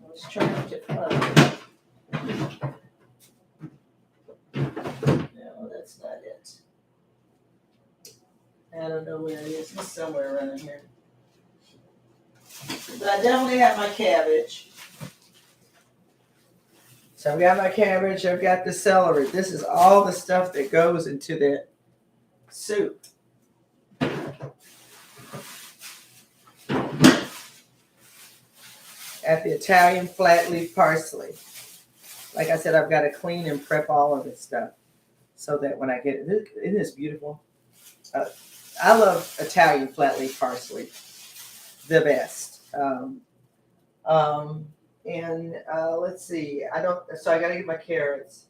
was trying to find. No, that's not it. I don't know where it is. It's somewhere around here. But I definitely have my cabbage. So I've got my cabbage. I've got the celery. This is all the stuff that goes into that soup. at the Italian flat leaf parsley. Like I said, I've got to clean and prep all of this stuff so that when I get it, isn't this beautiful? I love Italian flat leaf parsley, the best. And let's see, so I got to get my carrots.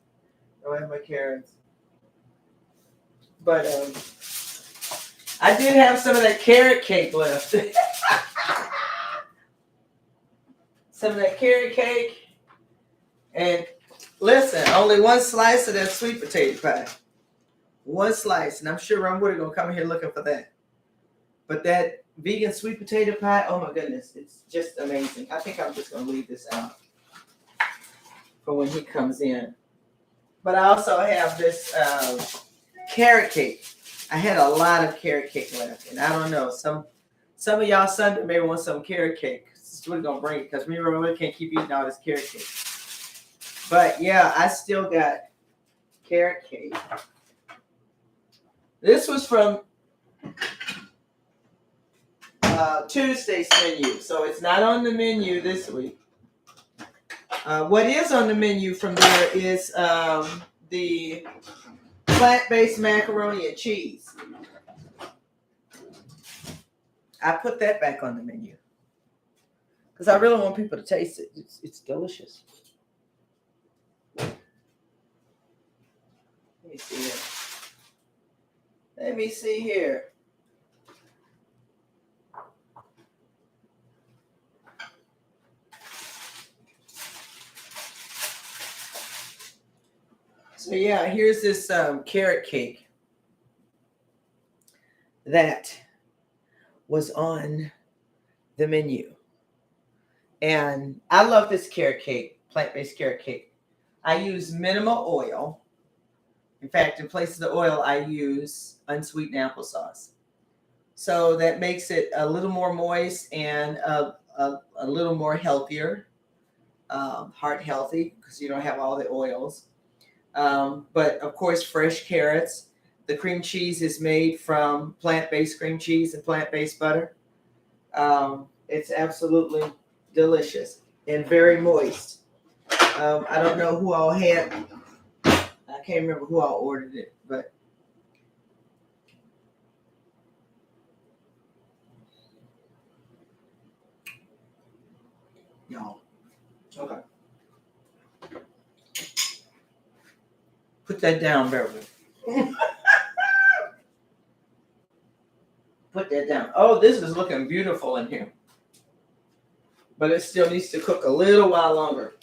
I don't have my carrots. But I did have some of that carrot cake left. Some of that carrot cake. And listen, only one slice of that sweet potato pie. One slice. And I'm sure Ron Wood going to come here looking for that. But that vegan sweet potato pie, oh my goodness, it's just amazing. I think I'm just going to leave this out for when he comes in. But I also have this carrot cake. I had a lot of carrot cake left. And I don't know, some of y'all Sunday may want some carrot cake. We're going to bring it because me and Ron can't keep eating all this carrot cake. But yeah, I still got carrot cake. This was from Tuesday's menu, so it's not on the menu this week. What is on the menu from there is the plant-based macaroni and cheese. I put that back on the menu because I really want people to taste it. It's delicious. Let me see here. Let me see here. So yeah, here's this carrot cake that was on the menu. And I love this carrot cake, plant-based carrot cake. I use minimal oil. In fact, in place of the oil, I use unsweetened applesauce. So that makes it a little more moist and a little more healthier, heart healthy, because you don't have all the oils. But of course, fresh carrots. The cream cheese is made from plant-based cream cheese and plant-based butter. It's absolutely delicious and very moist. I don't know who all had. I can't remember who all ordered it, but y'all. Okay. Put that down, Beverly. Put that down. Oh, this is looking beautiful in here. But it still needs to cook a little while longer.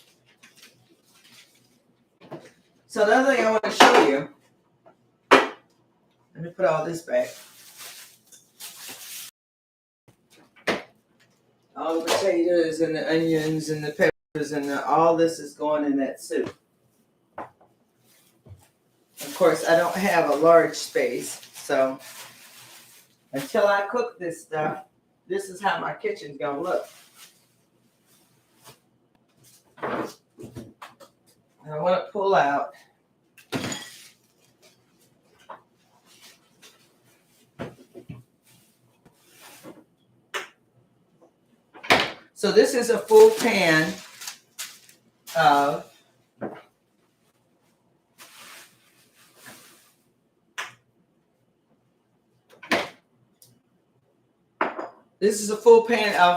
So the other thing I want to show you, let me put all this back. All the potatoes and the onions and the peppers and all this is going in that soup. Of course, I don't have a large space, so until I cook this stuff, this is how my kitchen's gonna look. I want to pull out so this is a full pan of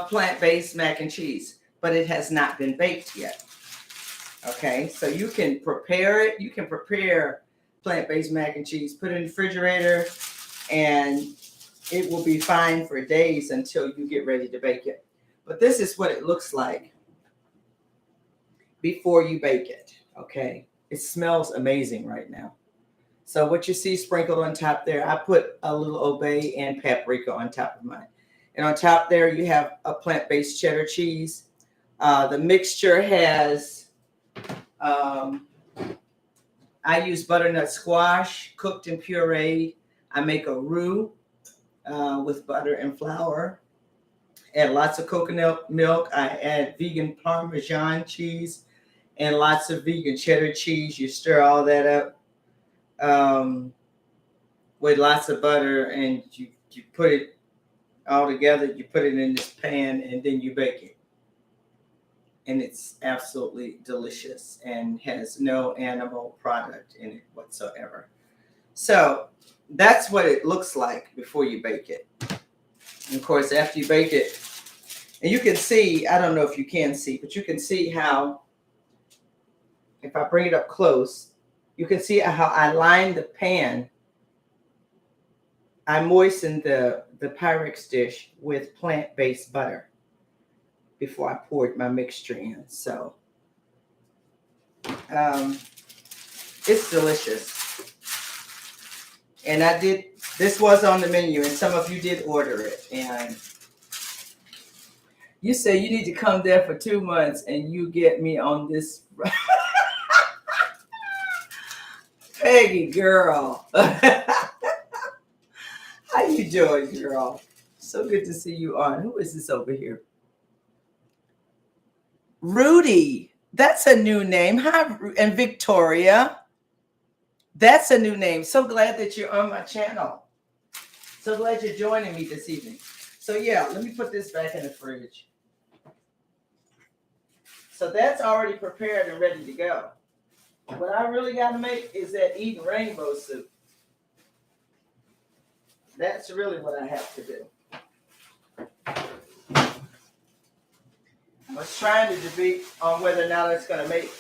plant-based mac and cheese, but it has not been baked yet. Okay, so you can prepare it. You can prepare plant-based mac and cheese, put it in the refrigerator, and it will be fine for days until you get ready to bake it. But this is what it looks like before you bake it, okay? It smells amazing right now. So what you see sprinkled on top there, I put a little obey and paprika on top of mine. And on top there, you have a plant-based cheddar cheese. The mixture has, I use butternut squash, cooked and pureed. I make a roux with butter and flour. Add lots of coconut milk. I add vegan Parmesan cheese and lots of vegan cheddar cheese. You stir all that up with lots of butter, and you put it all together. You put it in this pan, and then you bake it. and it's absolutely delicious and has no animal product in it whatsoever. So that's what it looks like before you bake it. And of course, after you bake it, and you can see, I don't know if you can see, but you can see how, if I bring it up close, you can see how I line the pan. I moistened the Pyrex dish with plant-based butter before I poured my mixture in. So it's delicious. And this was on the menu, and some of you did order it. And you say you need to come there for 2 months, and you get me on this. Peggy, girl. How you doing, girl? So good to see you on. Who is this over here? Rudy. That's a new name. Hi, and Victoria. That's a new name. So glad that you're on my channel. So glad you're joining me this evening. So yeah, let me put this back in the fridge. So that's already prepared and ready to go. What I really got to make is that Eden Rainbow soup. That's really what I have to do. I was trying to debate on whether or not it's going to make.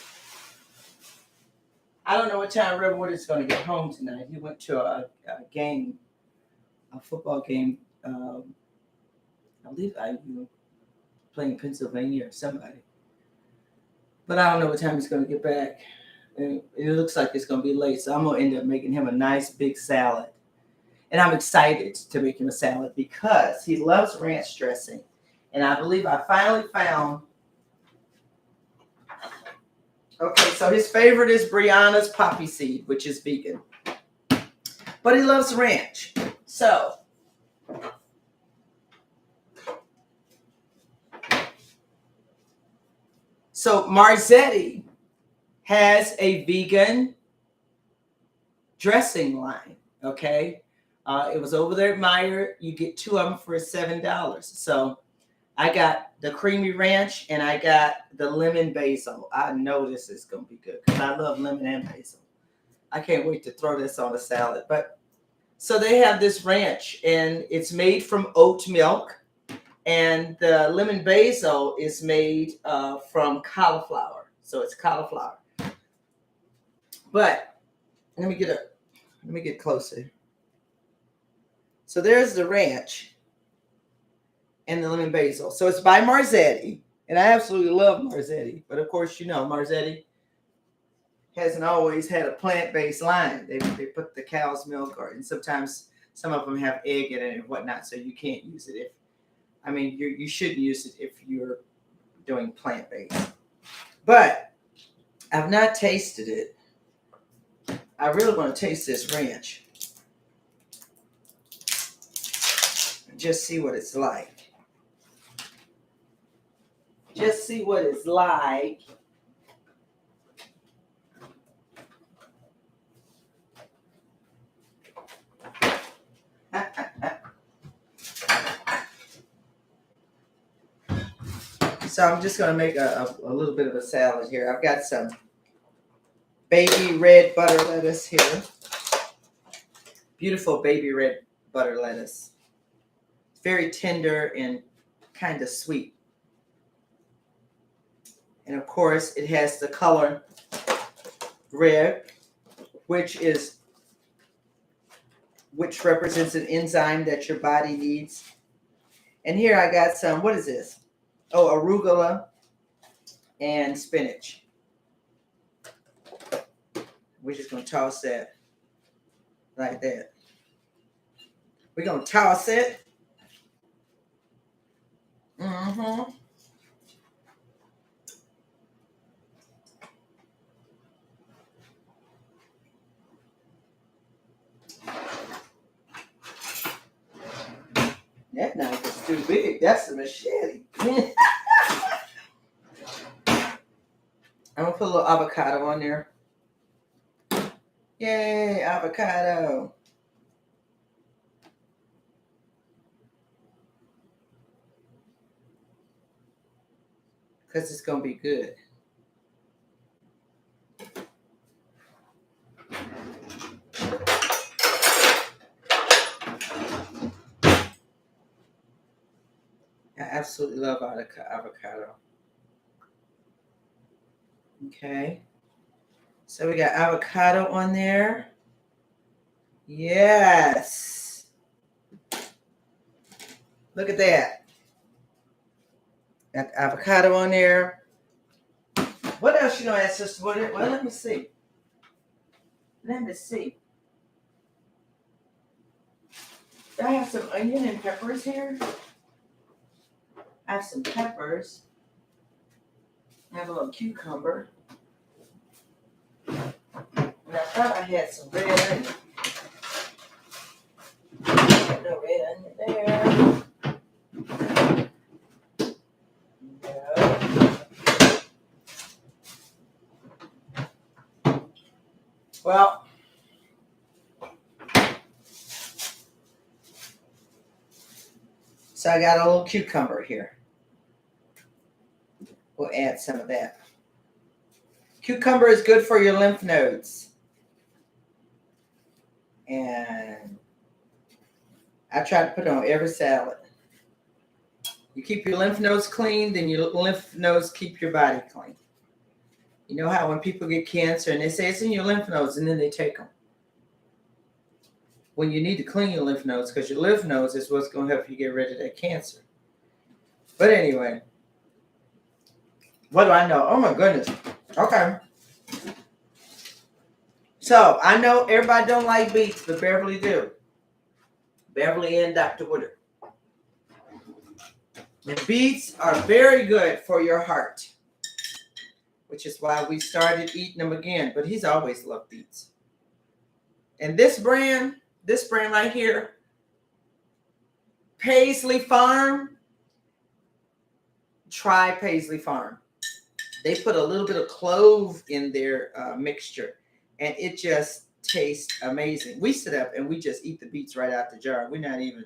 I don't know what time Redwood is going to get home tonight. He went to a game, a football game. I believe IU playing Pennsylvania or somebody. But I don't know what time he's going to get back. And it looks like it's going to be late, so I'm going to end up making him a nice big salad. And I'm excited to make him a salad because he loves ranch dressing. And I believe I finally found. Okay, so his favorite is Brianna's poppy seed, which is vegan. But he loves ranch. So Marzetti has a vegan dressing line, okay? It was over there at Meijer. You get 2 of them for $7. So I got the creamy ranch and I got the lemon basil. I know this is going to be good because I love lemon and basil. I can't wait to throw this on a salad. But so they have this ranch and it's made from oat milk. And the lemon basil is made from cauliflower. So it's cauliflower. But let me get closer. So there's the ranch and the lemon basil. So it's by Marzetti. And I absolutely love Marzetti. But of course, you know, Marzetti hasn't always had a plant-based line. They put the cow's milk, and sometimes some of them have egg in it and whatnot. So you can't use it you shouldn't use it if you're doing plant-based. But I've not tasted it. I really want to taste this ranch. Just see what it's like. Just see what it's like. So I'm just going to make a little bit of a salad here. I've got some baby red butter lettuce here. Beautiful baby red butter lettuce. Very tender and kind of sweet. And of course, it has the color red, which represents an enzyme that your body needs. And here I got some, what is this? Oh, arugula and spinach. We're just going to toss that like that. We're going to toss it. Mm-hmm. That knife is too big. That's a machete. I'm going to put a little avocado on there. Yay, avocado. because it's going to be good. I absolutely love avocado. Okay. So we got avocado on there. Yes. Look at that. Got the avocado on there. What else you gonna add, Sister Woodard? Well, let me see. Let me see. Do I have some onion and peppers here? I have some peppers. I have a little cucumber. And I thought I had some red onion. No red onion there. No. Well, so I got a little cucumber here. We'll add some of that. Cucumber is good for your lymph nodes. And I try to put it on every salad. You keep your lymph nodes clean, then your lymph nodes keep your body clean. You know how when people get cancer and they say it's in your lymph nodes and then they take them. When you need to clean your lymph nodes, because your lymph nodes is what's going to help you get rid of that cancer. But anyway, what do I know? Oh my goodness. Okay. So I know everybody don't like beets, but Beverly do. Beverly and Dr. Woodard. And beets are very good for your heart, which is why we started eating them again. But he's always loved beets. And this brand right here, Paisley Farm, try Paisley Farm. They put a little bit of clove in their mixture, and it just tastes amazing. We sit up and we just eat the beets right out the jar. We're not even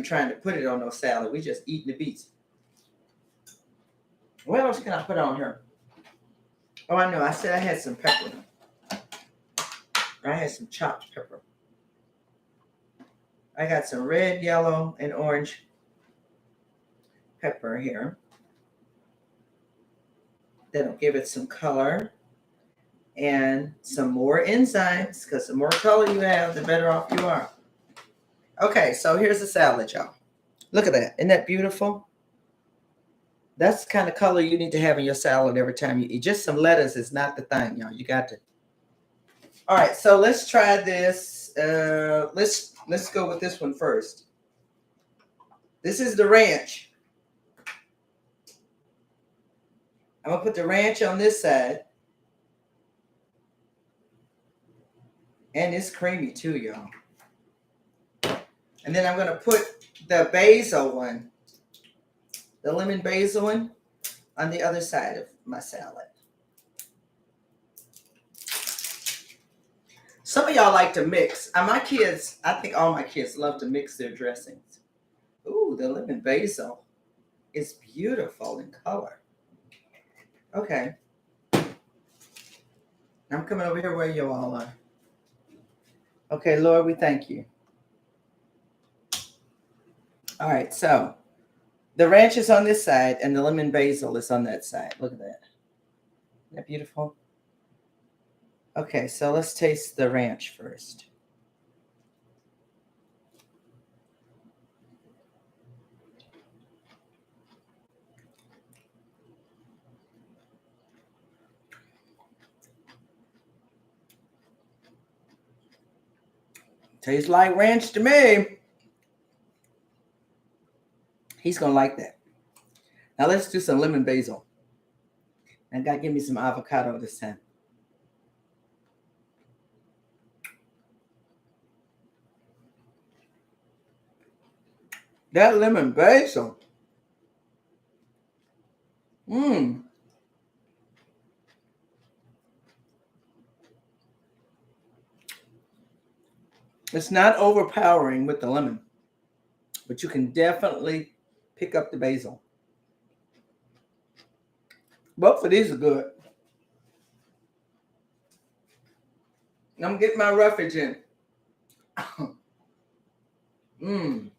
trying to put it on no salad. We just eating the beets. What else can I put on here? Oh, I know. I said I had some pepper. I had some chopped pepper. I got some red, yellow, and orange pepper here. That'll give it some color and some more enzymes, because the more color you have, the better off you are. Okay, so here's the salad, y'all. Look at that. Isn't that beautiful? That's the kind of color you need to have in your salad every time you eat. Just some lettuce is not the thing, y'all. You got to. All right, so let's try this. Let's go with this one first. This is the ranch. I'm going to put the ranch on this side. And it's creamy too, y'all. And then I'm going to put the basil one, the lemon basil one, on the other side of my salad. Some of y'all like to mix. My kids, I think all my kids love to mix their dressings. Ooh, the lemon basil is beautiful in color. Okay. I'm coming over here where you all are. Okay, Lord, we thank you. All right, so the ranch is on this side and the lemon basil is on that side. Look at that. Isn't that beautiful? Okay, so let's taste the ranch first. Tastes like ranch to me. He's going to like that. Now let's do some lemon basil. I got to give me some avocado this time. That lemon basil. It's not overpowering with the lemon, but you can definitely pick up the basil. Both of these are good. I'm getting my roughage in. Mmm.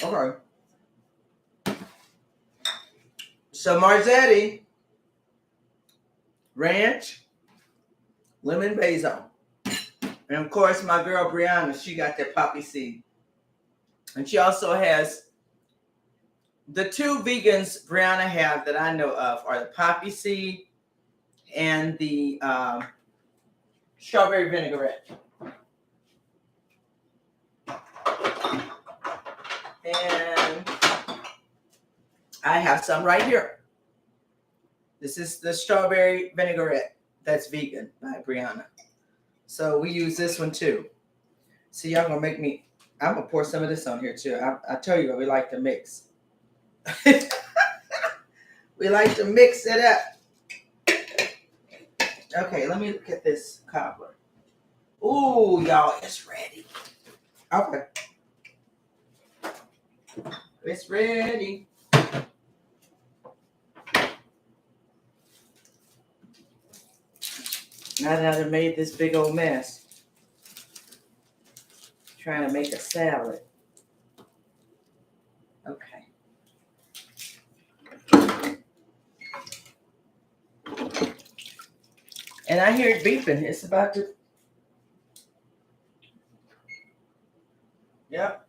Okay. So Marzetti, ranch, lemon basil. And of course, my girl Brianna, she got that poppy seed. And she also has the two vegans Brianna have that I know of are the poppy seed and the strawberry vinaigrette. And I have some right here. This is the strawberry vinaigrette that's vegan by Brianna. So we use this one too. So y'all gonna make me, I'm gonna pour some of this on here too. I tell you what, we like to mix. We like to mix it up. Okay, let me look at this cobbler. Ooh, y'all, it's ready. Okay. It's ready. Now that I've made this big old mess, trying to make a salad. Okay. And I hear it beeping. It's about to. Yep.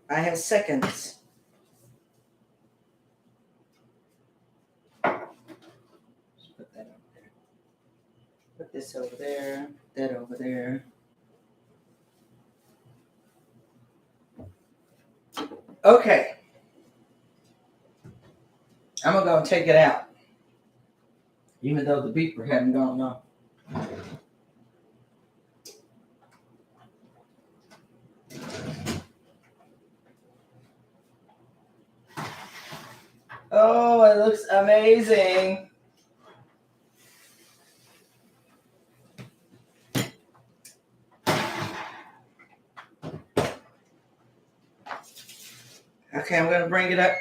I have seconds. Just put that over there. Put this over there. That over there. Okay. I'm going to go and take it out. Even though the beeper hadn't gone off. Oh, it looks amazing. Okay, I'm going to bring it up.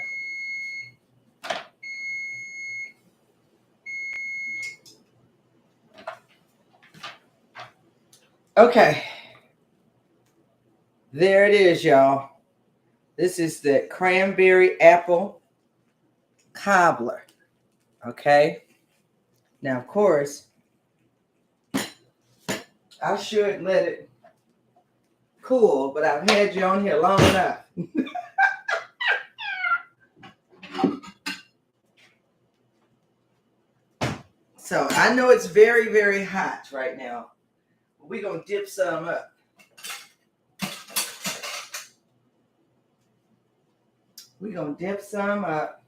Okay. There it is, y'all. This is the Cranberry-Apple Cobbler. Okay. Now, of course, I should let it cool, but I've had you on here long enough. So I know it's very, very hot right now. We're going to dip some up. We're going to dip some up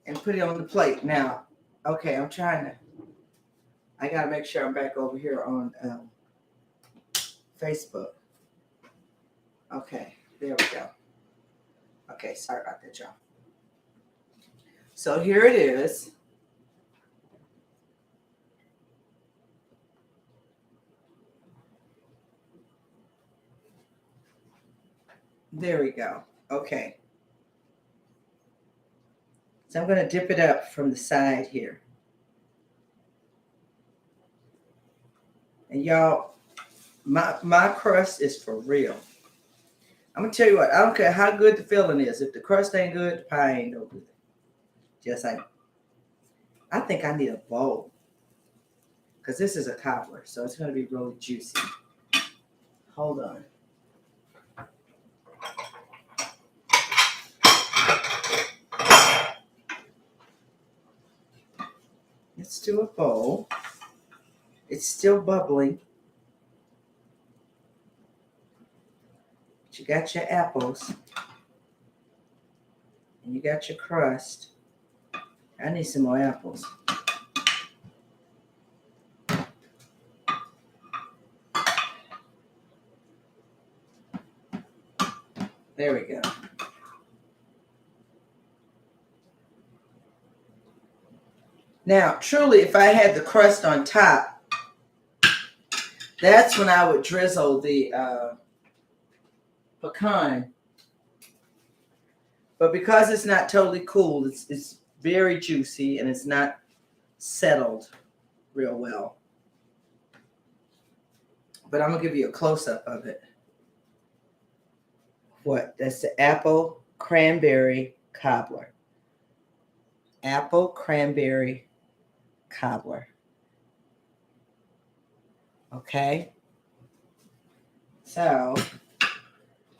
and put it on the plate. Now, okay, I got to make sure I'm back over here on Facebook. Okay, there we go. Okay, sorry about that, y'all. So here it is. There we go. Okay. So I'm going to dip it up from the side here. And y'all, my crust is for real. I'm going to tell you what, I don't care how good the filling is. If the crust ain't good, the pie ain't no good. Just ain't. I think I need a bowl. Because this is a cobbler, so it's going to be really juicy. Hold on. Let's do a bowl. It's still bubbling. But you got your apples. And you got your crust. I need some more apples. There we go. Now, truly, if I had the crust on top, that's when I would drizzle the pecan. But because it's not totally cool, it's very juicy and it's not settled real well. But I'm gonna give you a close-up of it. What? That's the apple cranberry cobbler. Apple cranberry cobbler. Okay. So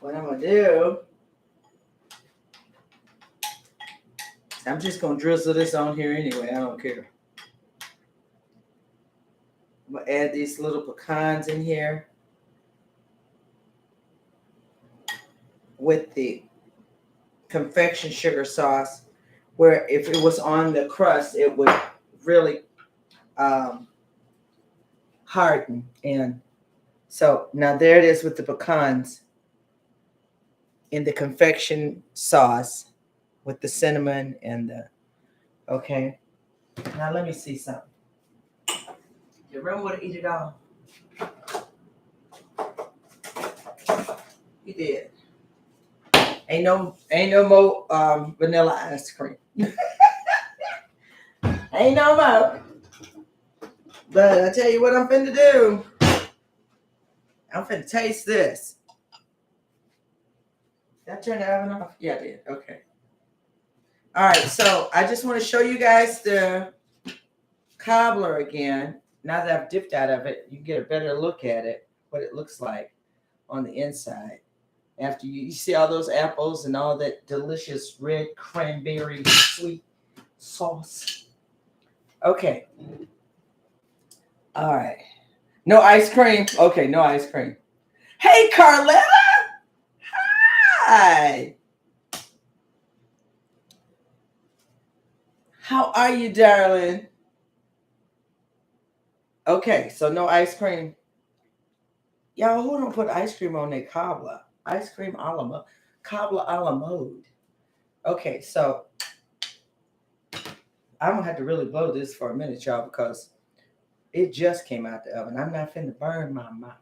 what I'm gonna do, I'm just gonna drizzle this on here anyway. I don't care. I'm gonna add these little pecans in here with the confection sugar sauce, where if it was on the crust, it would really harden. And so now there it is with the pecans in the confection sauce with the cinnamon and the, okay. Now let me see something. You remember what to eat it all? You did. Ain't no more vanilla ice cream. Ain't no more. But I tell you what I'm finna do. I'm finna taste this. Did I turn the oven off? Yeah, I did. Okay. All right, so I just want to show you guys the cobbler again. Now that I've dipped out of it, you get a better look at it, what it looks like on the inside. After you see all those apples and all that delicious red cranberry sweet sauce. Okay. All right. No ice cream. Okay, no ice cream. Hey, Carletta. Hi. How are you, darling? Okay, so no ice cream. Y'all, who don't put ice cream on their cobbler? Ice cream a la mode. Cobbler a la mode. Okay, so I'm going to have to really blow this for a minute, y'all, because it just came out the oven. I'm not finna burn my mouth.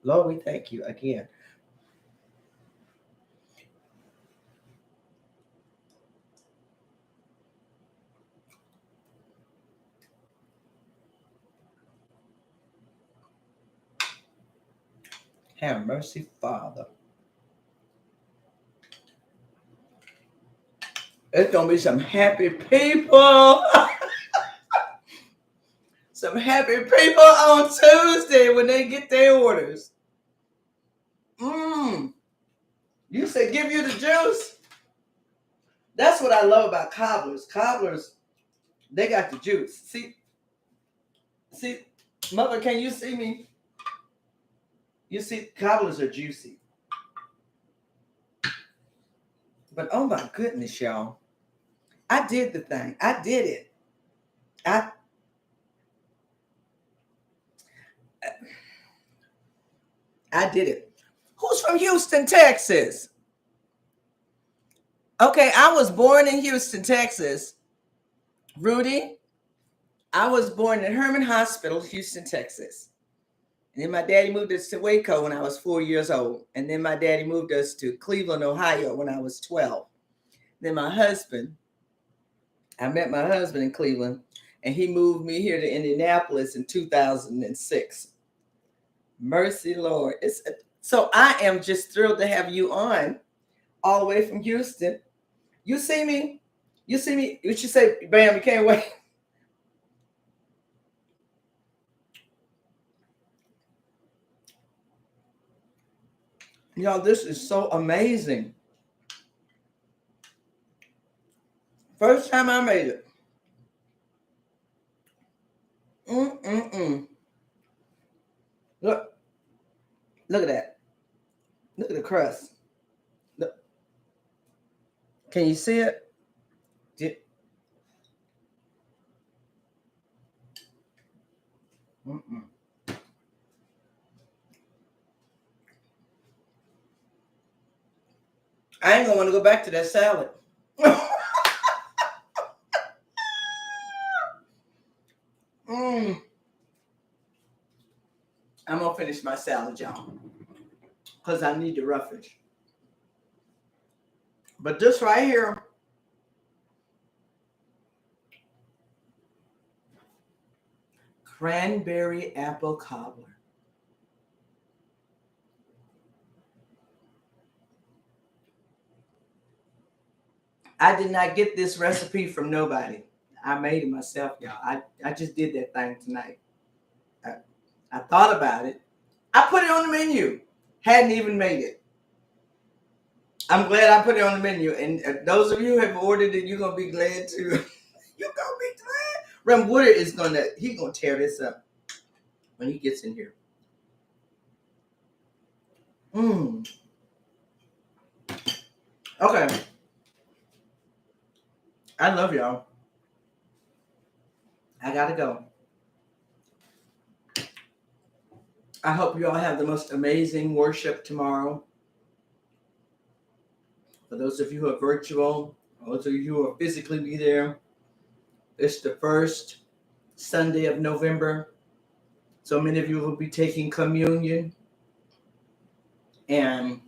Lord, we thank you again. Have mercy, Father. It's going to be some happy people. Some happy people on Tuesday when they get their orders. You said give you the juice? That's what I love about cobblers. Cobblers, they got the juice. See, Mother, can you see me? You see, cobblers are juicy. But oh my goodness, y'all. I did the thing. I did it. I did it. Who's from Houston, Texas? Okay, I was born in Houston, Texas. Rudy, I was born in Herman Hospital, Houston, Texas. And then my daddy moved us to Waco when I was 4 years old. And then my daddy moved us to Cleveland, Ohio when I was 12. Then I met my husband in Cleveland, and he moved me here to Indianapolis in 2006. Mercy, Lord. So I am just thrilled to have you on all the way from Houston. You see me? You should say, bam, you can't wait. Y'all, this is so amazing. First time I made it. Look at that. Look at the crust. Look. Can you see it? I ain't gonna want to go back to that salad. I'm gonna finish finish my salad, y'all, because I need the roughage. But this right here, Cranberry-Apple Cobbler. I did not get this recipe from nobody. I made it myself, y'all. I just did that thing tonight. I thought about it. I put it on the menu. Hadn't even made it. I'm glad I put it on the menu. And those of you who have ordered it, you're going to be glad too. You're going to be glad. Rem Woodard is going to tear this up when he gets in here. Okay. I love y'all. I got to go. I hope you all have the most amazing worship tomorrow. For those of you who are virtual, those of you who will physically be there, it's the first Sunday of November. So many of you will be taking communion. And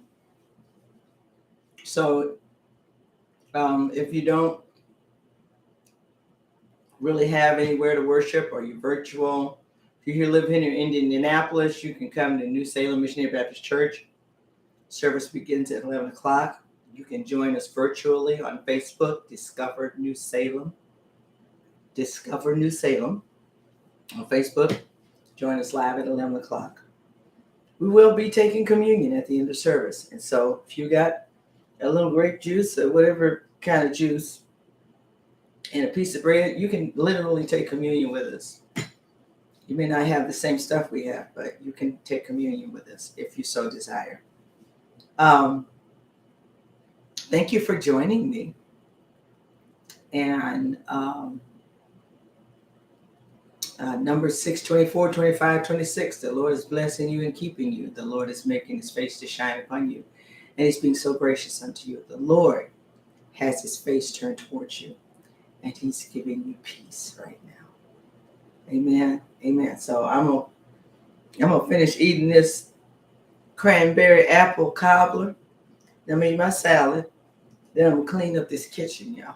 so if you don't really have anywhere to worship or you're virtual, if you live here in Indianapolis, you can come to New Salem Missionary Baptist Church. Service begins at 11 o'clock. You can join us virtually on Facebook, Discover New Salem. Discover New Salem on Facebook. Join us live at 11 o'clock. We will be taking communion at the end of service. And so if you got a little grape juice or whatever kind of juice and a piece of bread, you can literally take communion with us. You may not have the same stuff we have, but you can take communion with us if you so desire. Thank you for joining me. And Numbers 6, 24, 25, 26. The Lord is blessing you and keeping you. The Lord is making his face to shine upon you. And he's being so gracious unto you. The Lord has his face turned towards you. And he's giving you peace right now. Amen. Amen. So I'm gonna finish eating this cranberry-apple cobbler. I made my salad. Then I'm gonna clean up this kitchen, y'all.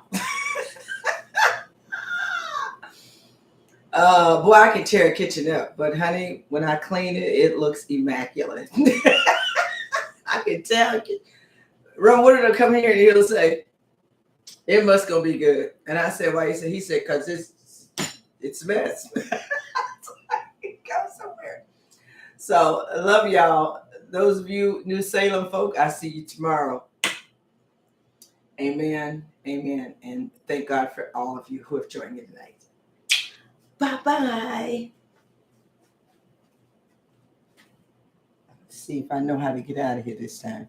Boy, I can tear a kitchen up, but honey, when I clean it, it looks immaculate. I can tell. Ron Woodard will come here and he'll say, "It must gonna be good." And I said, "Why?" He said, "Cause it's a mess." Go somewhere. So I love y'all. Those of you New Salem folk, I see you tomorrow. Amen. Amen. And thank God for all of you who have joined me tonight. Bye-bye. Let's see if I know how to get out of here this time.